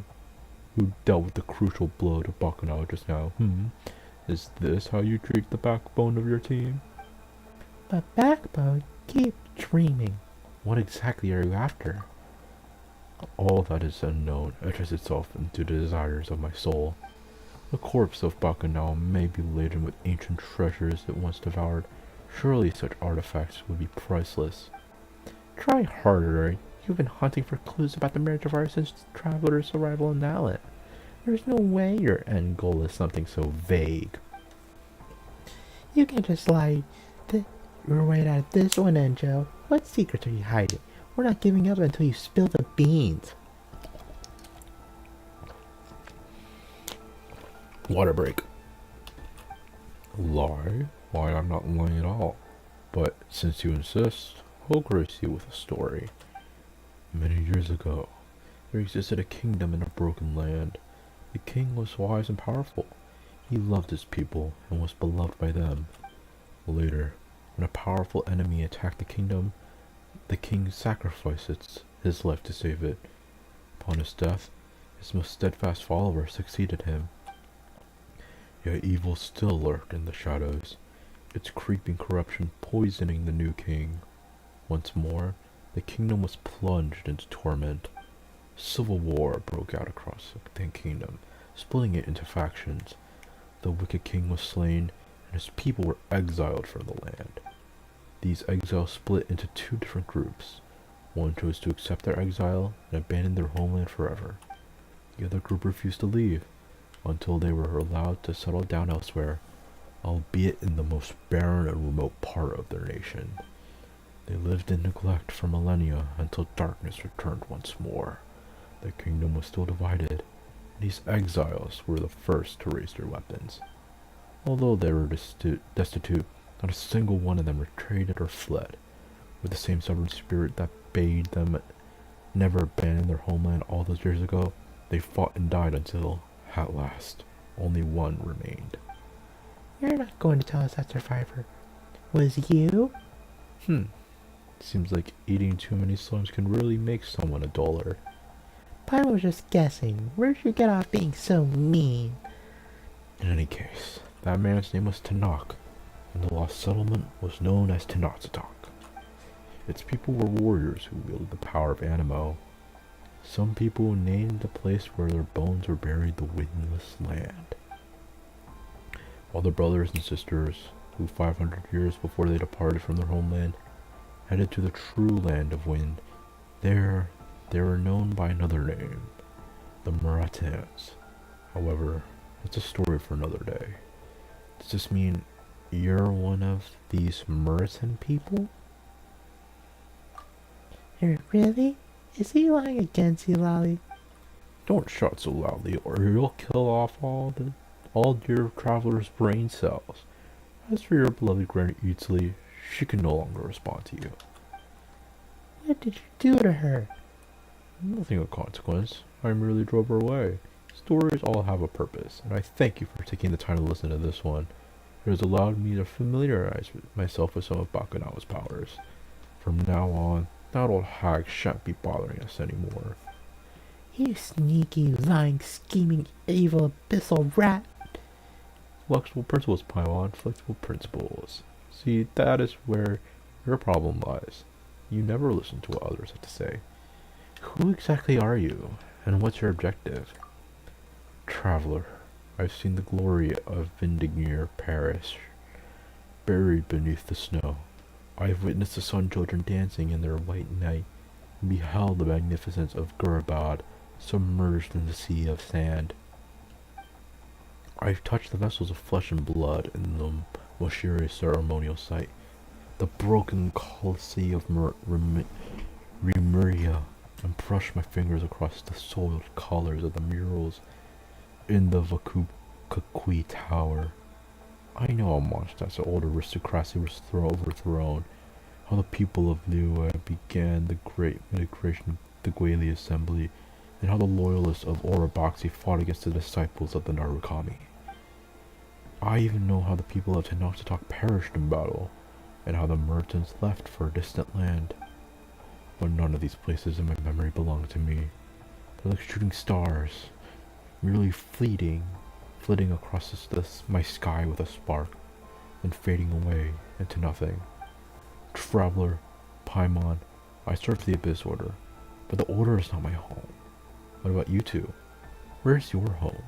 who dealt with the crucial blow to Bacchanal just now? Is this how you treat the backbone of your team? But Backbone, keep dreaming. What exactly are you after? All that is unknown etches itself into the desires of my soul. The corpse of Bacchanal may be laden with ancient treasures it once devoured. Surely such artifacts would be priceless. Try harder. You've been hunting for clues about the marriage of ours since the Traveler's arrival in Nalet. There's no way your end goal is something so vague. You can't just lie your way out of this one, Anjo. What secrets are you hiding? We're not giving up until you spill the beans. Water break. Lie? Why, I'm not lying at all. But since you insist, I'll grace you with a story. Many years ago, there existed a kingdom in a broken land. The king was wise and powerful. He loved his people and was beloved by them. Later, when a powerful enemy attacked the king sacrificed his life to save it. Upon his death, his most steadfast follower succeeded him. Yet evil still lurked in the shadows, its creeping corruption poisoning the new king. Once more, the kingdom was plunged into torment. Civil war broke out across the kingdom, splitting it into factions. The wicked king was slain, and his people were exiled from the land. These exiles split into two different groups. One chose to accept their exile and abandon their homeland forever. The other group refused to leave, until they were allowed to settle down elsewhere, albeit in the most barren and remote part of their nation. They lived in neglect for millennia until darkness returned once more. The kingdom was still divided, and these exiles were the first to raise their weapons. Although they were destitute, not a single one of them retreated or fled. With the same stubborn spirit that bade them never abandon their homeland all those years ago, they fought and died until, at last, only one remained. You're not going to tell us that survivor was you? Seems like eating too many slimes can really make someone a dullard. I was just guessing. Where'd you get off being so mean? In any case, that man's name was Tanakh, and the lost settlement was known as Tenochtitok. Its people were warriors who wielded the power of Animo. Some people named the place where their bones were buried the Windless Land. While the brothers and sisters, who 500 years before they departed from their homeland, headed to the true land of wind, there they were known by another name, the Muratans. However, that's a story for another day. Does this mean You're one of these Merton people? Really? Is he lying against you, Lolly? Don't shout so loudly, or you'll kill off all your traveler's brain cells. As for your beloved Granny Eatsley, she can no longer respond to you. What did you do to her? Nothing of consequence. I merely drove her away. Stories all have a purpose, and I thank you for taking the time to listen to this one. It has allowed me to familiarize myself with some of Bakunawa's powers. From now on, that old hag shan't be bothering us anymore. You sneaky, lying, scheming, evil, abyssal rat. Flexible principles, Paimon. Flexible principles. See, that is where your problem lies. You never listen to what others have to say. Who exactly are you, and what's your objective? Traveler, I've seen the glory of Vindigir perish, buried beneath the snow. I have witnessed the Sun Children dancing in their white night, and beheld the magnificence of Gurabad submerged in the sea of sand. I've touched the vessels of flesh and blood in the Moshiri ceremonial site, the broken Colosseum of Remuria, and brushed my fingers across the soiled colors of the murals in the Vakukakui Tower. I know how much that the old aristocracy was overthrown, how the people of Liyue began the great migration of the Guili Assembly, and how the loyalists of Orobaxi fought against the disciples of the Narukami. I even know how the people of Tenochtitlan perished in battle, and how the Mertens left for a distant land. But none of these places in my memory belong to me. They're like shooting stars, merely flitting across my sky with a spark, then fading away into nothing. Traveler, Paimon, I serve the Abyss Order, but the Order is not my home. What about you two? Where's your home?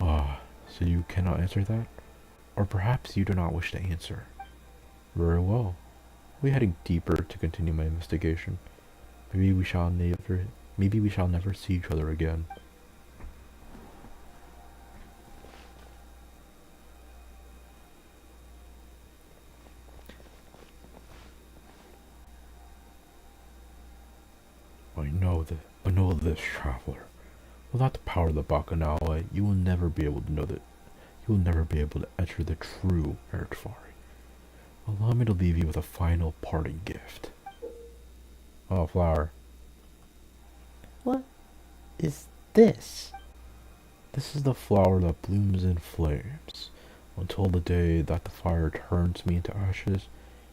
Ah, so you cannot answer that? Or perhaps you do not wish to answer. Very well. We're heading deeper to continue my investigation. Maybe we shall never see each other again. I know this, traveler. Without the power of the Bakunawa, you will never be able to know that. You will never be able to enter the true Erdfari. Allow me to leave you with a final parting gift. Oh, flower. What is this? This is the flower that blooms in flames. Until the day that the fire turns me into ashes,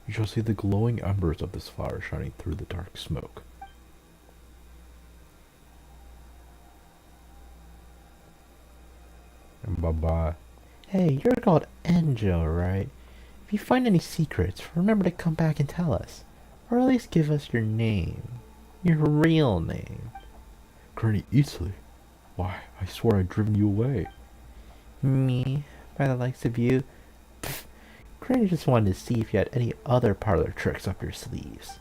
you shall see the glowing embers of this flower shining through the dark smoke. And bye-bye. Hey, you're called Enjo, right? If you find any secrets, remember to come back and tell us. Or at least give us your name. Your real name. Granny Eatsley. Why, I swore I'd driven you away. Me? By the likes of you? Pfft. Granny just wanted to see if you had any other parlor tricks up your sleeves.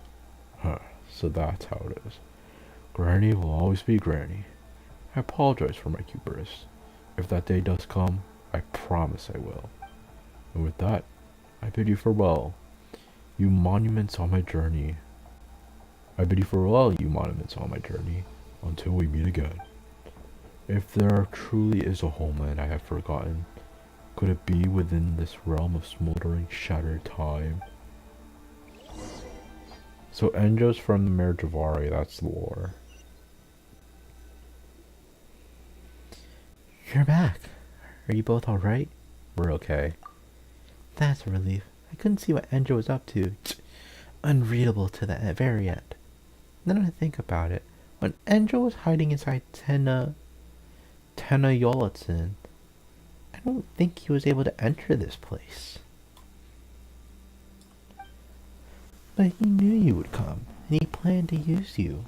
Huh, so that's how it is. Granny will always be Granny. I apologize for my hubris. If that day does come, I promise I will. And with that, I bid you farewell, you monuments on my journey. I bid you farewell, you monuments on my journey, until we meet again. If there truly is a homeland I have forgotten, could it be within this realm of smoldering, shattered time? So Enjo's from the Mare Javari, that's the lore. You're back. Are you both alright? We're okay. That's a relief. I couldn't see what Enjo was up to. Unreadable to the very end. Then I think about it. When Enjo was hiding inside Tena Yolotson, I don't think he was able to enter this place. But he knew you would come, and he planned to use you.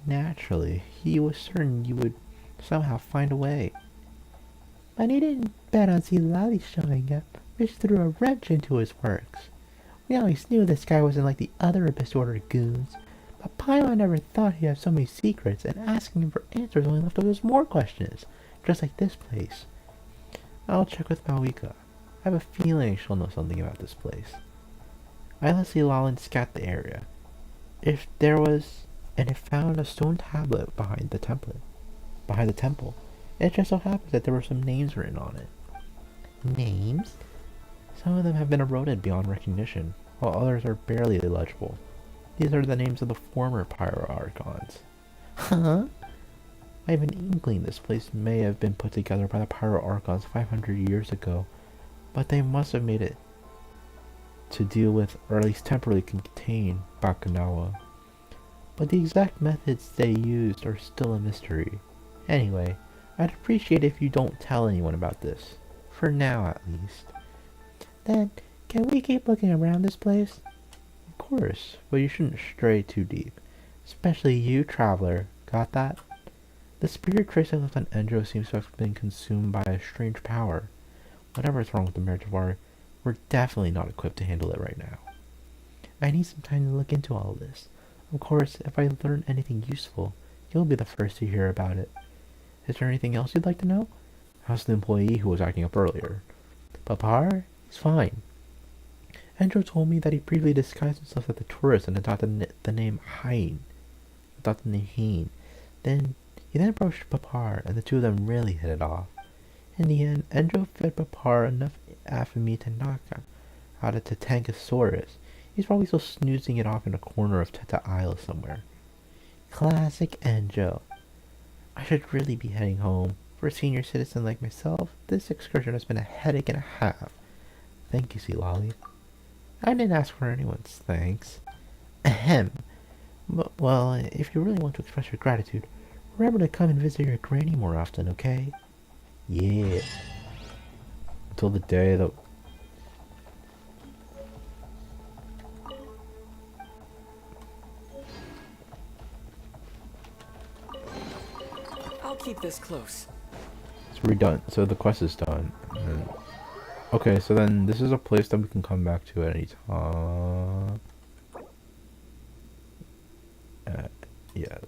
Naturally, he was certain you would somehow find a way. But he didn't bet on Zilali showing up, which threw a wrench into his works. We always knew this guy wasn't like the other Abyss Order goons, but Paimon never thought he'd have so many secrets, and asking him for answers only left us more questions, just like this place. I'll check with Malika. I have a feeling she'll know something about this place. I let Lalin scout the area. If there was, and it found a stone tablet behind the temple. It just so happens that there were some names written on it. Names? Some of them have been eroded beyond recognition, while others are barely legible. These are the names of the former Pyro Archons. Huh? I have an inkling this place may have been put together by the Pyro Archons 500 years ago, but they must have made it to deal with, or at least temporarily contain, Bakunawa. But the exact methods they used are still a mystery. Anyway, I'd appreciate if you don't tell anyone about this. For now, at least. Then, can we keep looking around this place? Of course, but you shouldn't stray too deep. Especially you, traveler. Got that? The spirit trace I left on Endro seems to have been consumed by a strange power. Whatever's wrong with the Mertivar, we're definitely not equipped to handle it right now. I need some time to look into all of this. Of course, if I learn anything useful, you'll be the first to hear about it. Is there anything else you'd like to know? How's the employee who was acting up earlier? Papar? He's fine. Endro told me that he previously disguised himself as a tourist and adopted the name Hein. Then he approached Papar, and the two of them really hit it off. In the end, Endro fed Papar enough Afami to knock out a Tatankasaurus. He's probably still snoozing it off in a corner of Teta Isle somewhere. Classic Endro. I should really be heading home. For a senior citizen like myself, this excursion has been a headache and a half. Thank you, Lolly. I didn't ask for anyone's thanks. Ahem. But, well, if you really want to express your gratitude, remember to come and visit your granny more often, okay? Yeah. Until the day that... I'll keep this close. So we're done. So the quest is done. And... okay, so then this is a place that we can come back to at any time. Yeah.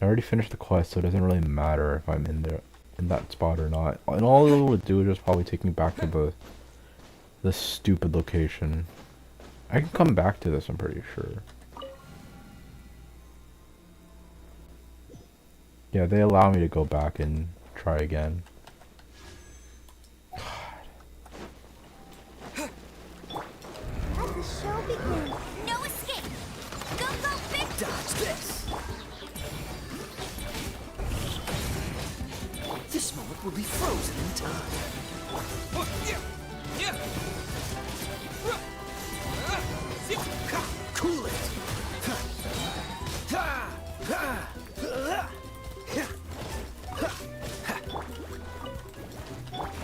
I already finished the quest, so it doesn't really matter if I'm in there, in that spot or not. And all it would do is just probably take me back to the stupid location. I can come back to this, I'm pretty sure. Yeah, they allow me to go back and try again. Let the show begin. No escape. Go, go, big. Dodge this. This moment will be frozen in time. Cool it.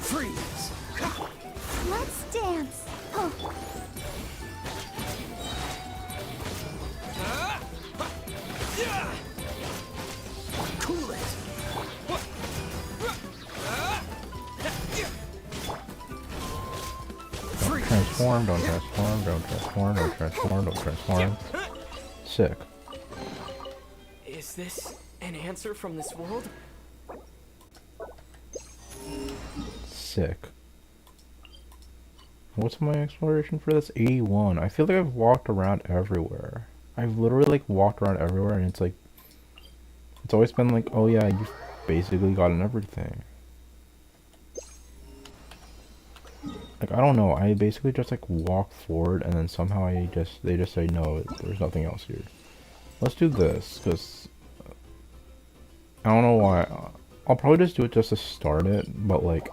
Freeze. Let's dance. Oh. Cool it. Transform, don't transform, don't transform, don't transform, don't transform. Sick. Is this an answer from this world? Sick. What's my exploration for this? 81. I feel like I've walked around everywhere. I've literally like walked around everywhere and it's like... it's always been like, oh yeah, you've basically gotten everything. Like, I don't know, I basically just like walk forward and then somehow they just say no, there's nothing else here. Let's do this, because... I don't know why. I'll probably just do it just to start it, but like...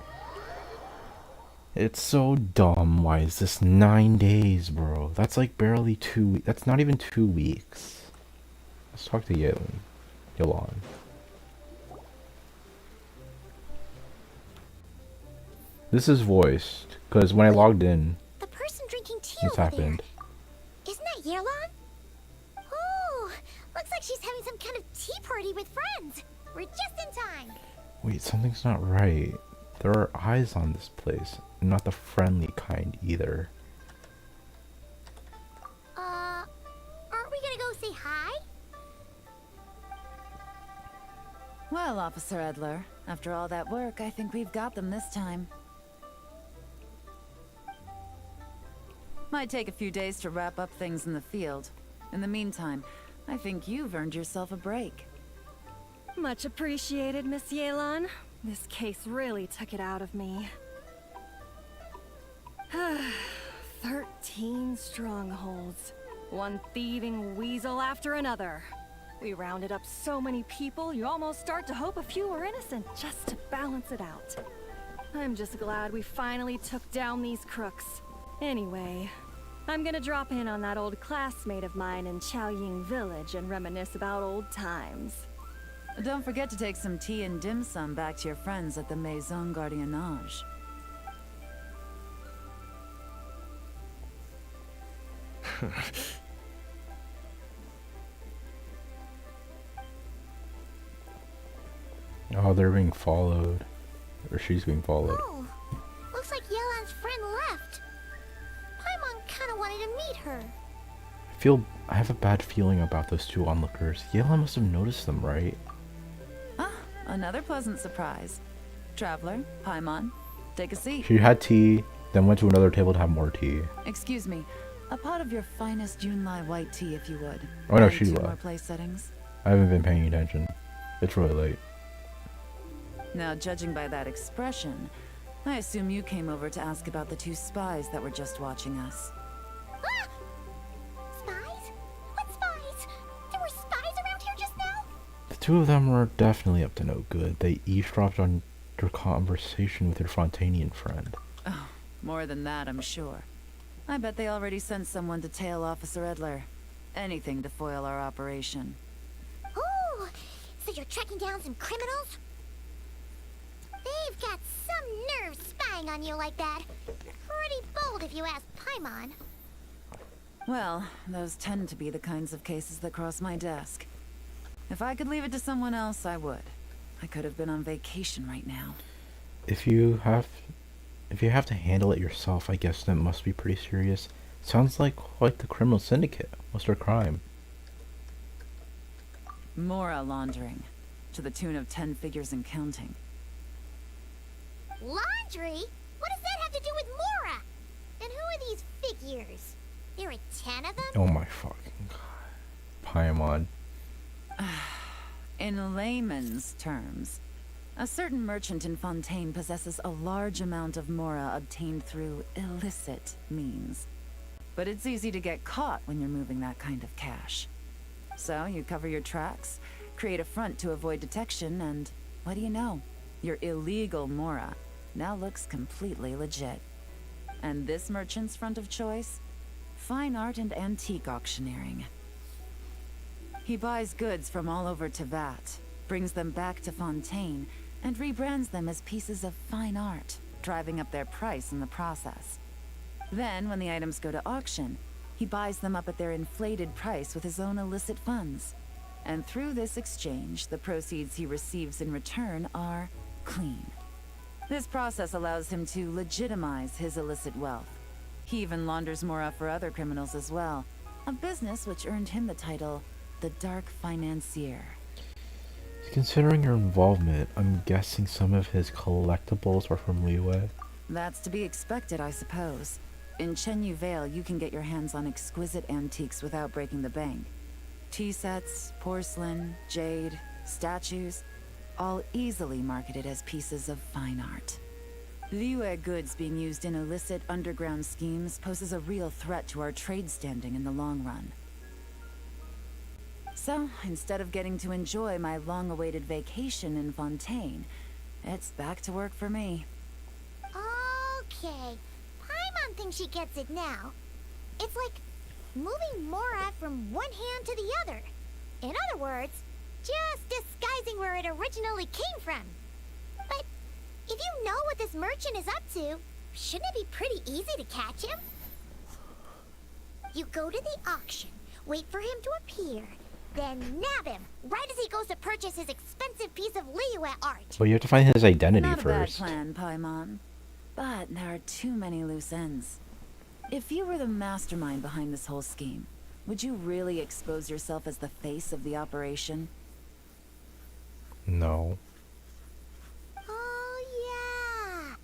it's so dumb. Why is this 9 days, bro? That's like barely 2 weeks. That's not even 2 weeks. Let's talk to Yelan. This is voiced, because when I logged in, The person drinking tea this over happened. there. Isn't that Yearlon? Oh, looks like she's having some kind of tea party with friends. We're just in time. Wait, something's not right. There are eyes on this place, and not the friendly kind either. Aren't we gonna go say hi? Well, Officer Edler, after all that work, I think we've got them this time. Might take a few days to wrap up things in the field. In the meantime, I think you've earned yourself a break. Much appreciated, Miss Yelan. This case really took it out of me. 13 strongholds. One thieving weasel after another. We rounded up so many people, you almost start to hope a few were innocent, just to balance it out. I'm just glad we finally took down these crooks. Anyway, I'm gonna drop in on that old classmate of mine in Chaoying Village and reminisce about old times. Don't forget to take some tea and dim sum back to your friends at the Maison Gardiennage. Oh, they're being followed. Or she's being followed. Oh, looks like Yelan's friend left. Paimon kind of wanted to meet her. I have a bad feeling about those two onlookers. Yelan must have noticed them, right? Ah, another pleasant surprise. Traveler, Paimon, take a seat. She had tea, then went to another table to have more tea. Excuse me, a pot of your finest Junlai white tea, if you would. Oh no, And she 2 left. more place settings. I haven't been paying attention. It's really late. Now, judging by that expression, I assume you came over to ask about the 2 spies that were just watching us. Ah! Spies? What spies? There were spies around here just now? The two of them were definitely up to no good. They eavesdropped on your conversation with your Fontanian friend. Oh, more than that, I'm sure. I bet they already sent someone to tail Officer Edler. Anything to foil our operation. Oh, so you're tracking down some criminals? They've got some nerve spying on you like that. Pretty bold if you ask Paimon. Well, those tend to be the kinds of cases that cross my desk. If I could leave it to someone else, I would. I could have been on vacation right now. If you have to handle it yourself, I guess that must be pretty serious. Sounds like quite the criminal syndicate. What's their crime? Mora laundering, to the tune of 10 figures and counting. Laundry? What does that have to do with Mora? And who are these figures? There are 10 of them? Oh my fucking god. Paimon. In layman's terms, a certain merchant in Fontaine possesses a large amount of Mora obtained through illicit means. But it's easy to get caught when you're moving that kind of cash. So you cover your tracks, create a front to avoid detection, and what do you know? Your illegal Mora now looks completely legit. And this merchant's front of choice? Fine art and antique auctioneering. He buys goods from all over Tevat, brings them back to Fontaine, and rebrands them as pieces of fine art, driving up their price in the process. Then, when the items go to auction, he buys them up at their inflated price with his own illicit funds. And through this exchange, the proceeds he receives in return are clean. This process allows him to legitimize his illicit wealth. He even launders Mora for other criminals as well, a business which earned him the title, the Dark Financier. Considering your involvement, I'm guessing some of his collectibles are from Liyue. That's to be expected, I suppose. In Chenyu Vale, you can get your hands on exquisite antiques without breaking the bank. Tea sets, porcelain, jade, statues, all easily marketed as pieces of fine art. Liyue goods being used in illicit underground schemes poses a real threat to our trade standing in the long run. So, instead of getting to enjoy my long-awaited vacation in Fontaine, it's back to work for me. Okay, Paimon thinks she gets it now. It's like moving Mora from one hand to the other. In other words, just disguising where it originally came from. But if you know what this merchant is up to, shouldn't it be pretty easy to catch him? You go to the auction, wait for him to appear, then nab him right as he goes to purchase his expensive piece of Liyue art. But you have to find his identity Not a bad first. plan, Paimon. But there are too many loose ends. If you were the mastermind behind this whole scheme, would you really expose yourself as the face of the operation? No. Oh, yeah.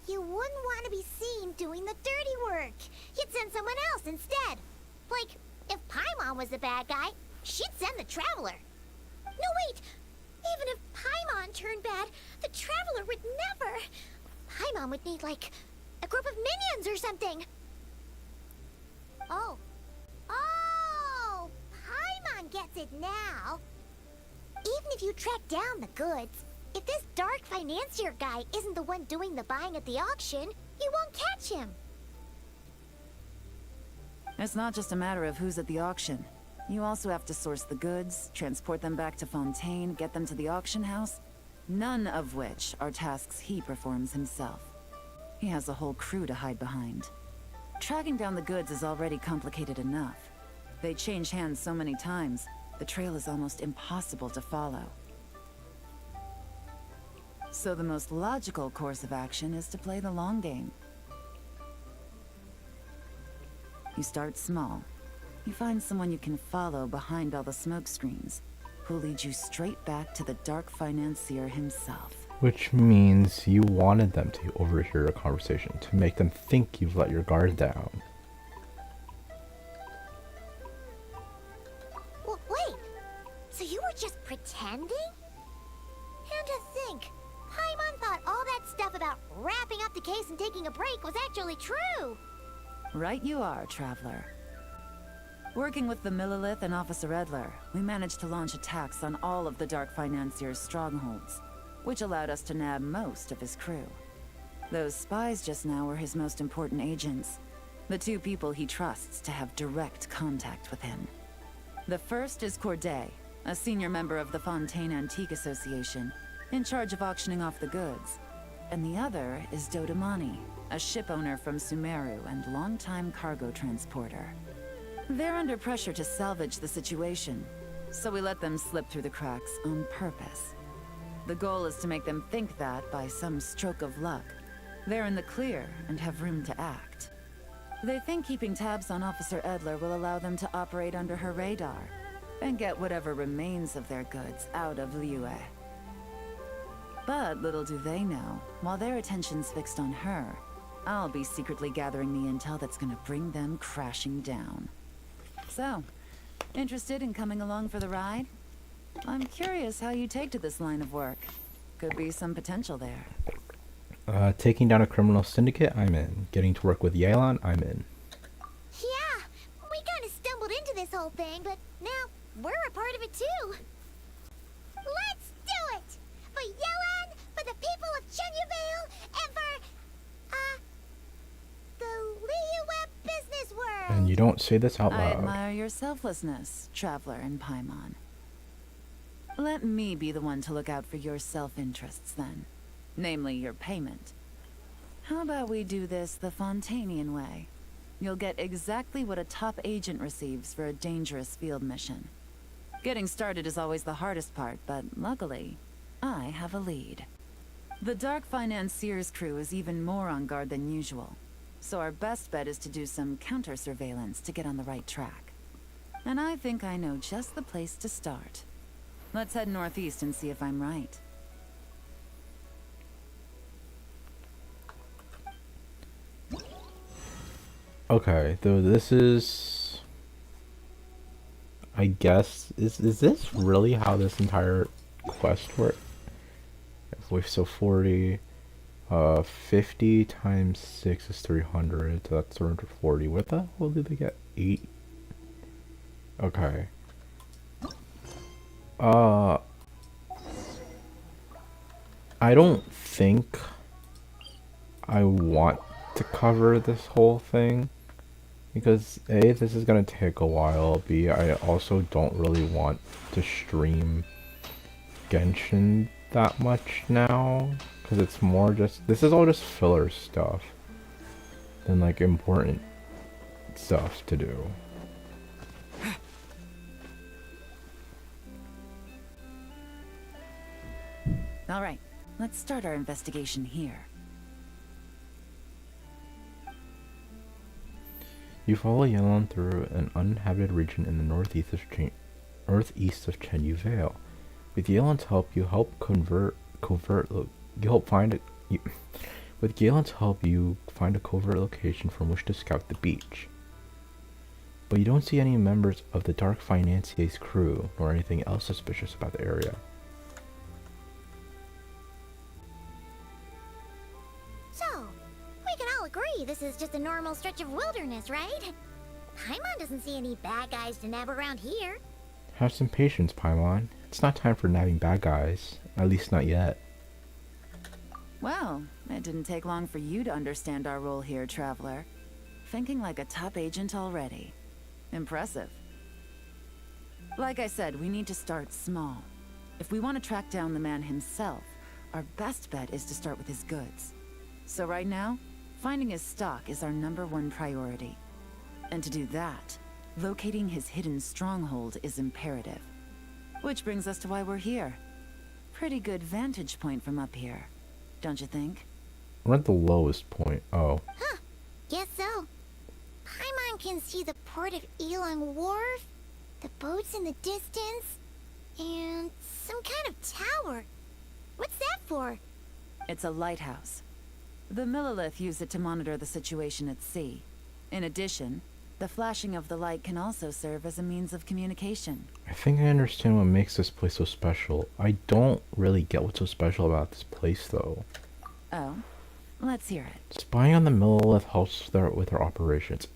You wouldn't want to be seen doing the dirty work. You'd send someone else instead. Like, if Paimon was the bad guy, she'd send the Traveler. No, wait. Even if Paimon turned bad, the Traveler would never. Paimon would need, like, a group of minions or something. Oh. Oh! Paimon gets it now. Even if you track down the goods, if this dark financier guy isn't the one doing the buying at the auction, you won't catch him. It's not just a matter of who's at the auction. You also have to source the goods, transport them back to Fontaine, get them to the auction house. None of which are tasks he performs himself. He has a whole crew to hide behind. Tracking down the goods is already complicated enough. They change hands so many times, the trail is almost impossible to follow. So the most logical course of action is to play the long game. You start small. You find someone you can follow behind all the smoke screens, who'll lead you straight back to the dark financier himself. Which means you wanted them to overhear a conversation to make them think you've let your guard down. Well, wait. So you were just pretending? And to think, Paimon thought all that stuff about wrapping up the case and taking a break was actually true. Right you are, Traveler. Working with the Millilith and Officer Edler, we managed to launch attacks on all of the Dark Financier's strongholds, which allowed us to nab most of his crew. Those spies just now were his most important agents, the two people he trusts to have direct contact with him. The first is Corday, a senior member of the Fontaine Antique Association, in charge of auctioning off the goods. And the other is Dodamani, a ship owner from Sumeru and longtime cargo transporter. They're under pressure to salvage the situation, so we let them slip through the cracks on purpose. The goal is to make them think that, by some stroke of luck, they're in the clear and have room to act. They think keeping tabs on Officer Edler will allow them to operate under her radar and get whatever remains of their goods out of Liyue. But little do they know, while their attention's fixed on her, I'll be secretly gathering the intel that's gonna bring them crashing down. So, interested in coming along for the ride? I'm curious how you take to this line of work. Could be some potential there. Taking down a criminal syndicate, I'm in. Getting to work with Yelan, I'm in. Yeah, we kind of stumbled into this whole thing, but now we're a part of it too. Let's do it! For Yelan, for the people of Chenyavale, and for, the Liyue business world! And you don't say this out I loud. admire your selflessness, Traveler and Paimon. Let me be the one to look out for your self-interests then. Namely, your payment. How about we do this the Fontainian way? You'll get exactly what a top agent receives for a dangerous field mission. Getting started is always the hardest part, but luckily, I have a lead. The Dark Financier's crew is even more on guard than usual, so our best bet is to do some counter-surveillance to get on the right track. And I think I know just the place to start. Let's head northeast and see if I'm right. Okay, though this is... I guess... Is this really how this entire quest works? So 40... 50 times 6 is 300, so that's 340. What the hell did they get? 8? Okay. I don't think I want to cover this whole thing, because A, this is gonna take a while, B, I also don't really want to stream Genshin that much now, because it's more just, this is all just filler stuff than like important stuff to do. All right, let's start our investigation here. You follow Yelan through an uninhabited region in the northeast of Chenyou Vale. With Galen's help, you help you help find it. With Galen's help, you find a covert location from which to scout the beach. But you don't see any members of the Dark Financier's crew, nor anything else suspicious about the area. So, we can all agree this is just a normal stretch of wilderness, right? Paimon doesn't see any bad guys to nab around here. Have some patience, Paimon. It's not time for nabbing bad guys. At least not yet. Well, it didn't take long for you to understand our role here, Traveler. Thinking like a top agent already. Impressive. Like I said, we need to start small. If we want to track down the man himself, our best bet is to start with his goods. So right now, finding his stock is our #1 priority. And to do that, locating his hidden stronghold is imperative. Which brings us to why we're here. Pretty good vantage point from up here, don't you think? We're at the lowest point. Oh. Huh, guess so. Paimon can see the port of Elong Wharf, the boats in the distance, and some kind of tower. What's that for? It's a lighthouse. The Millilith use it to monitor the situation at sea. In addition, the flashing of the light can also serve as a means of communication. I think I understand what makes this place so special. I don't really get what's so special about this place, though. Oh? Let's hear it. Spying on the Millilith helps with their operations.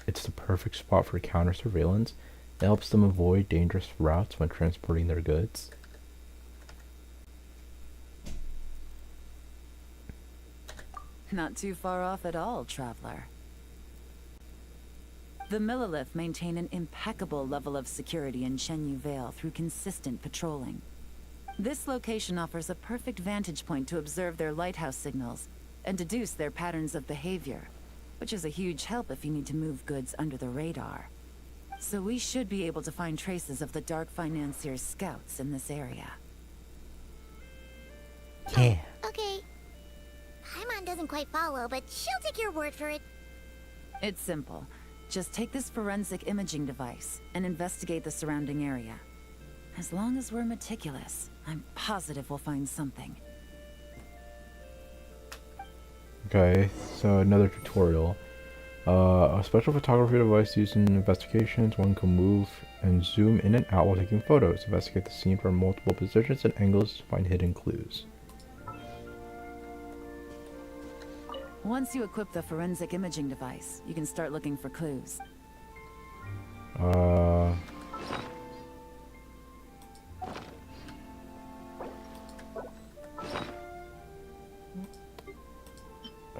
It's the perfect spot for counter surveillance. It helps them avoid dangerous routes when transporting their goods. Not too far off at all, Traveler. The Millilith maintain an impeccable level of security in Shenyu Vale through consistent patrolling. This location offers a perfect vantage point to observe their lighthouse signals and deduce their patterns of behavior, which is a huge help if you need to move goods under the radar. So we should be able to find traces of the Dark Financier's scouts in this area. Yeah. Okay. Paimon doesn't quite follow, but she'll take your word for it. It's simple. Just take this forensic imaging device and investigate the surrounding area. As long as we're meticulous, I'm positive we'll find something. Okay, so another tutorial. A special photography device used in investigations. One can move and zoom in and out while taking photos. Investigate the scene from multiple positions and angles to find hidden clues. Once you equip the forensic imaging device, you can start looking for clues.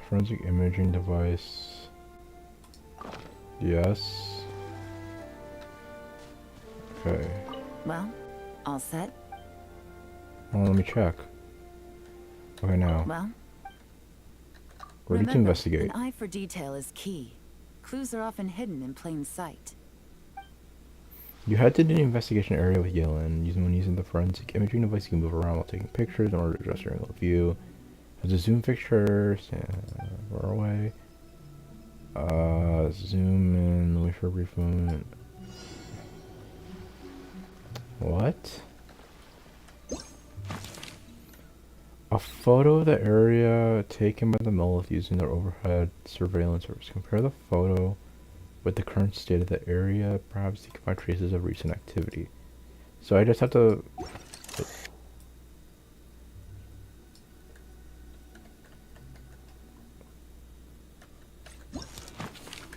Forensic imaging device. Yes. Okay. Well, all set? Well, let me check. Okay, now. Well, Ready to remember, investigate. an eye for detail is key. Clues are often hidden in plain sight. You head to the investigation area with Yellen. When using the forensic imaging device, you can move around while taking pictures in order to adjust your angle of view. Has a zoom fixture, far away. Zoom in, wait for a brief moment. What? A photo of the area taken by the Millilith using their overhead surveillance service. Compare the photo with the current state of the area. Perhaps you can find traces of recent activity. So I just have to...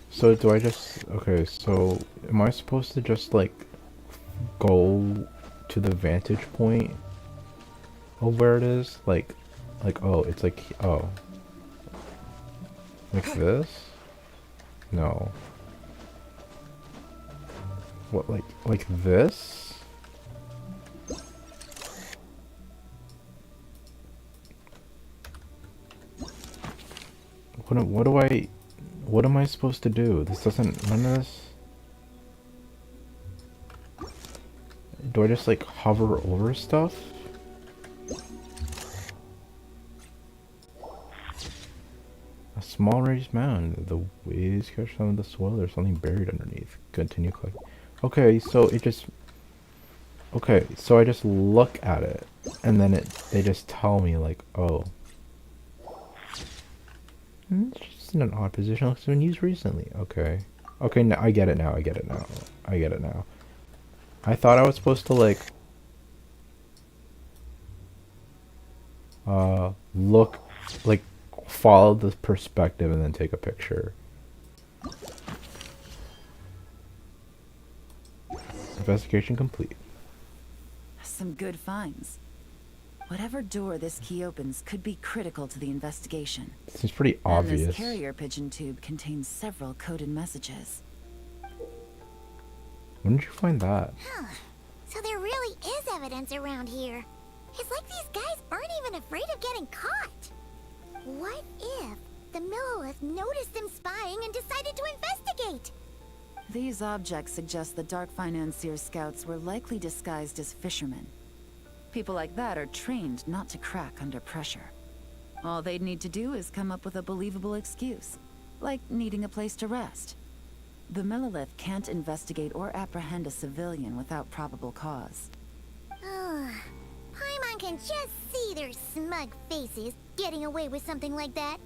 So do I just... Okay, so am I supposed to just like go to the vantage point of where it is? Like oh, it's like, oh. Like this? No. What, like this? What am I supposed to do? This doesn't, none of this? Do I just like hover over stuff? A small raised mound. The waves catch some of the soil. There's something buried underneath. Continue collecting. Okay, so it just... Okay, so I just look at it, and then they just tell me like, oh. It's just in an odd position. It's been used recently. Okay. Okay, now I get it now. I get it now. I get it now. I thought I was supposed to like look, like follow the perspective and then take a picture. Investigation complete. Some good finds. Whatever door this key opens could be critical to the investigation. Seems pretty And obvious. this carrier pigeon tube contains several coded messages. When did you find that? Huh. So there really is evidence around here. It's like these guys aren't even afraid of getting caught. What if the Millilith noticed them spying and decided to investigate? These objects suggest the Dark Financier scouts were likely disguised as fishermen. People like that are trained not to crack under pressure. All they'd need to do is come up with a believable excuse, like needing a place to rest. The Millilith can't investigate or apprehend a civilian without probable cause. Ugh. Paimon can just see their smug faces getting away with something like that.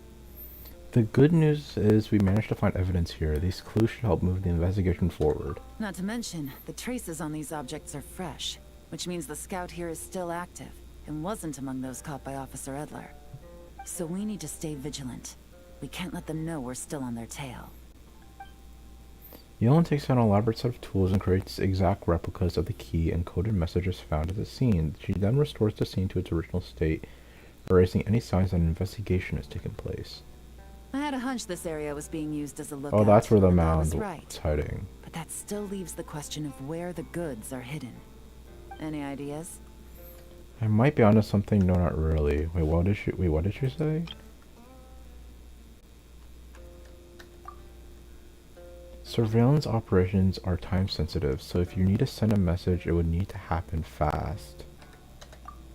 The good news is we managed to find evidence here. These clues should help move the investigation forward. Not to mention, the traces on these objects are fresh, which means the scout here is still active and wasn't among those caught by Officer Edler. So we need to stay vigilant. We can't let them know we're still on their tail. Yellen takes out an elaborate set of tools and creates exact replicas of the key and coded messages found at the scene. She then restores the scene to its original state, erasing any signs that an investigation has taken place. I had a hunch this area was being used as a lookout. Oh, that's where the and I mound was is right. hiding. But that still leaves the question of where the goods are hidden. Any ideas? I might be onto something. No, not really. Wait, what did she say? Surveillance operations are time sensitive, so if you need to send a message, it would need to happen fast.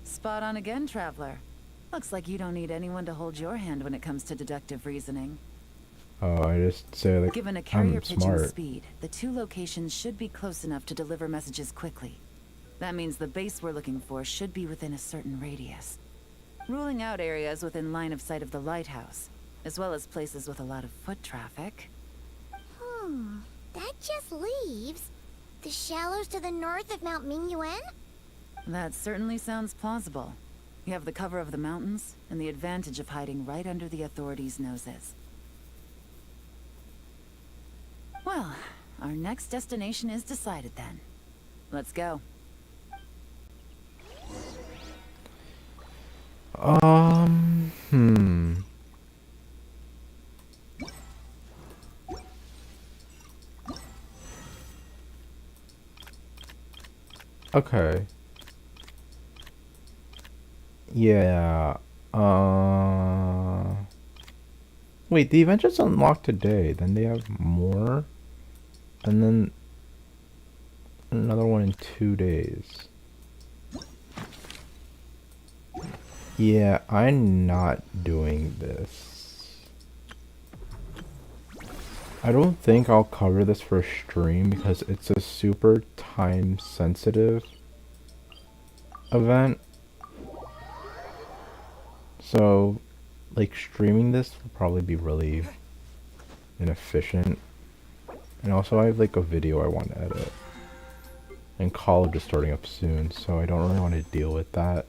Spot on again, Traveler. Looks like you don't need anyone to hold your hand when it comes to deductive reasoning. Oh, I just say like, Given a carrier I'm pigeon's smart. speed, the two locations should be close enough to deliver messages quickly. That means the base we're looking for should be within a certain radius. Ruling out areas within line of sight of the lighthouse, as well as places with a lot of foot traffic. That just leaves the shallows to the north of Mount Mingyuan? That certainly sounds plausible. You have the cover of the mountains, and the advantage of hiding right under the authorities' noses. Well, our next destination is decided then. Let's go. Okay. Yeah. Wait, the event just unlocked today. Then they have more. And then another one in 2 days. Yeah, I'm not doing this. I don't think I'll cover this for a stream because it's a super time sensitive event. So, like, streaming this will probably be really inefficient. And also I have like a video I want to edit. And college is starting up soon, so I don't really want to deal with that.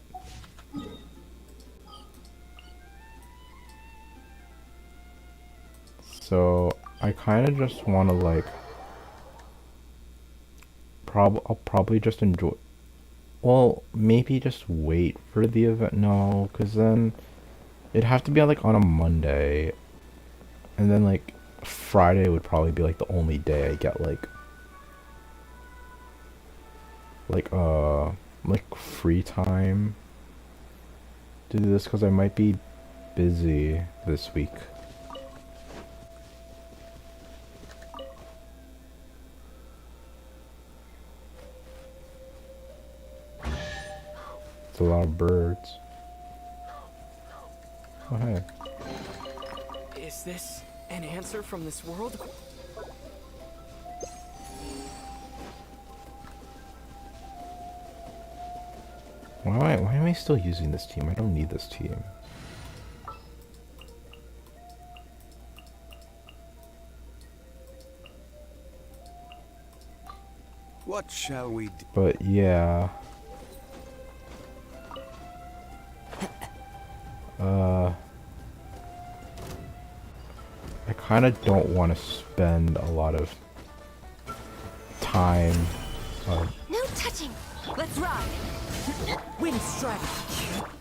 So I kind of just want to like I'll probably just enjoy, well, maybe just wait for the event. No, because then it'd have to be like on a Monday, and then like Friday would probably be like the only day I get like free time to do this, because I might be busy this week. It's a lot of birds. Oh, hey. Is this an answer from this world? Why am I still using this team? I don't need this team. What shall we do? But yeah. I kind of don't want to spend a lot of time No touching. Let's ride. Wind strike.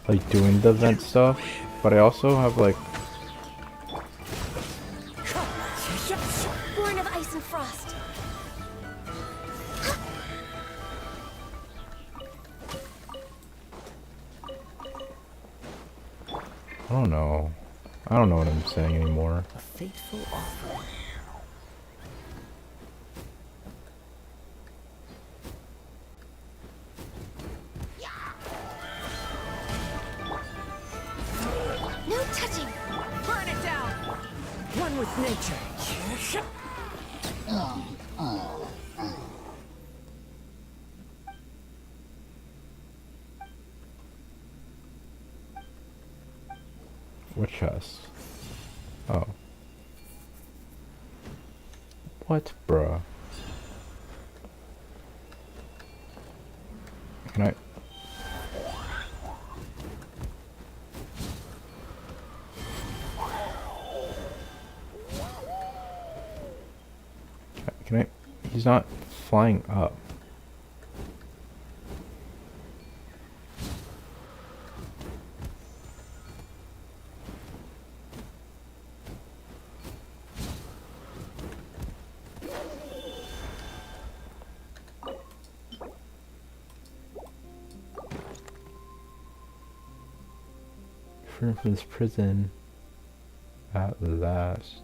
like doing the event stuff, but I also have like Born of ice and frost. I don't know. I don't know what I'm saying anymore. A fateful offer. No touching. Burn it down. One with nature. What chest? Oh. What, bruh? Can I? Can I? He's not flying up. Freedom from this prison at last.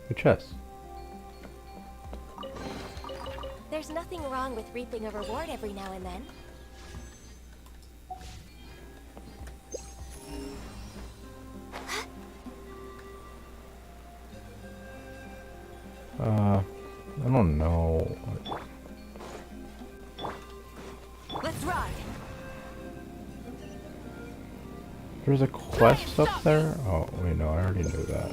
Good chest. There's nothing wrong with reaping a reward every now and then. I don't know. Let's ride. There's a quest up there? Oh, wait, no, I already knew that.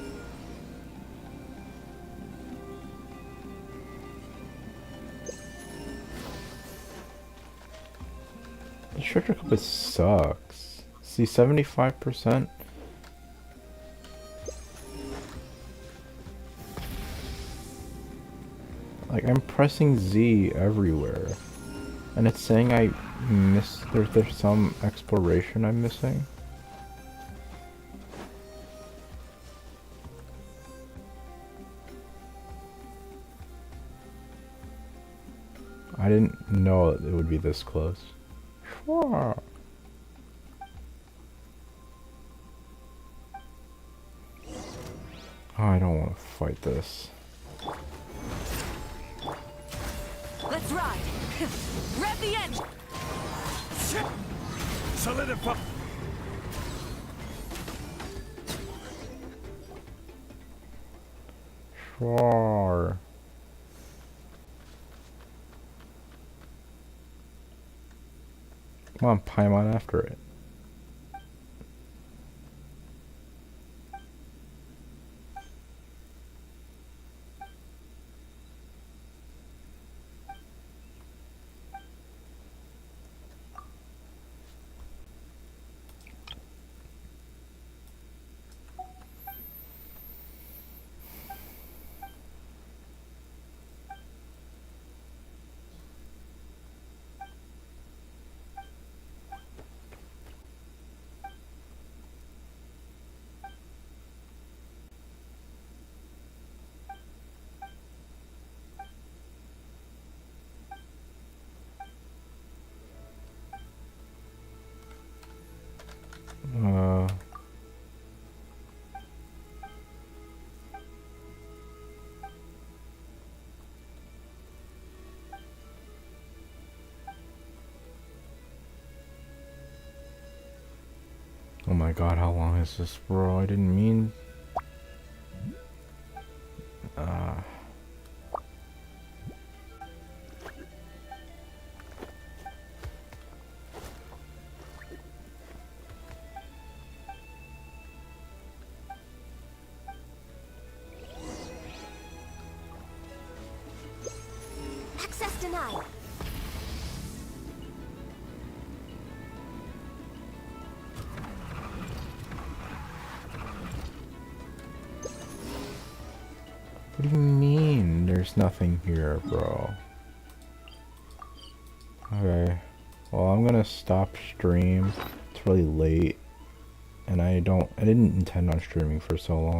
The treasure compass sucks. See, 75%? Like, I'm pressing Z everywhere. And it's saying I missed... There's some exploration I'm missing. I didn't know it would be this close. Sure. Oh, I don't want to fight this. Let's ride. Rev the engine. Solidify. Sure. Come on, Paimon after it. Oh my god, how long is this, bro? I didn't mean... Access denied. What do you mean? There's nothing here, bro. Okay. Well, I'm gonna stop stream. It's really late. And I didn't intend on streaming for so long.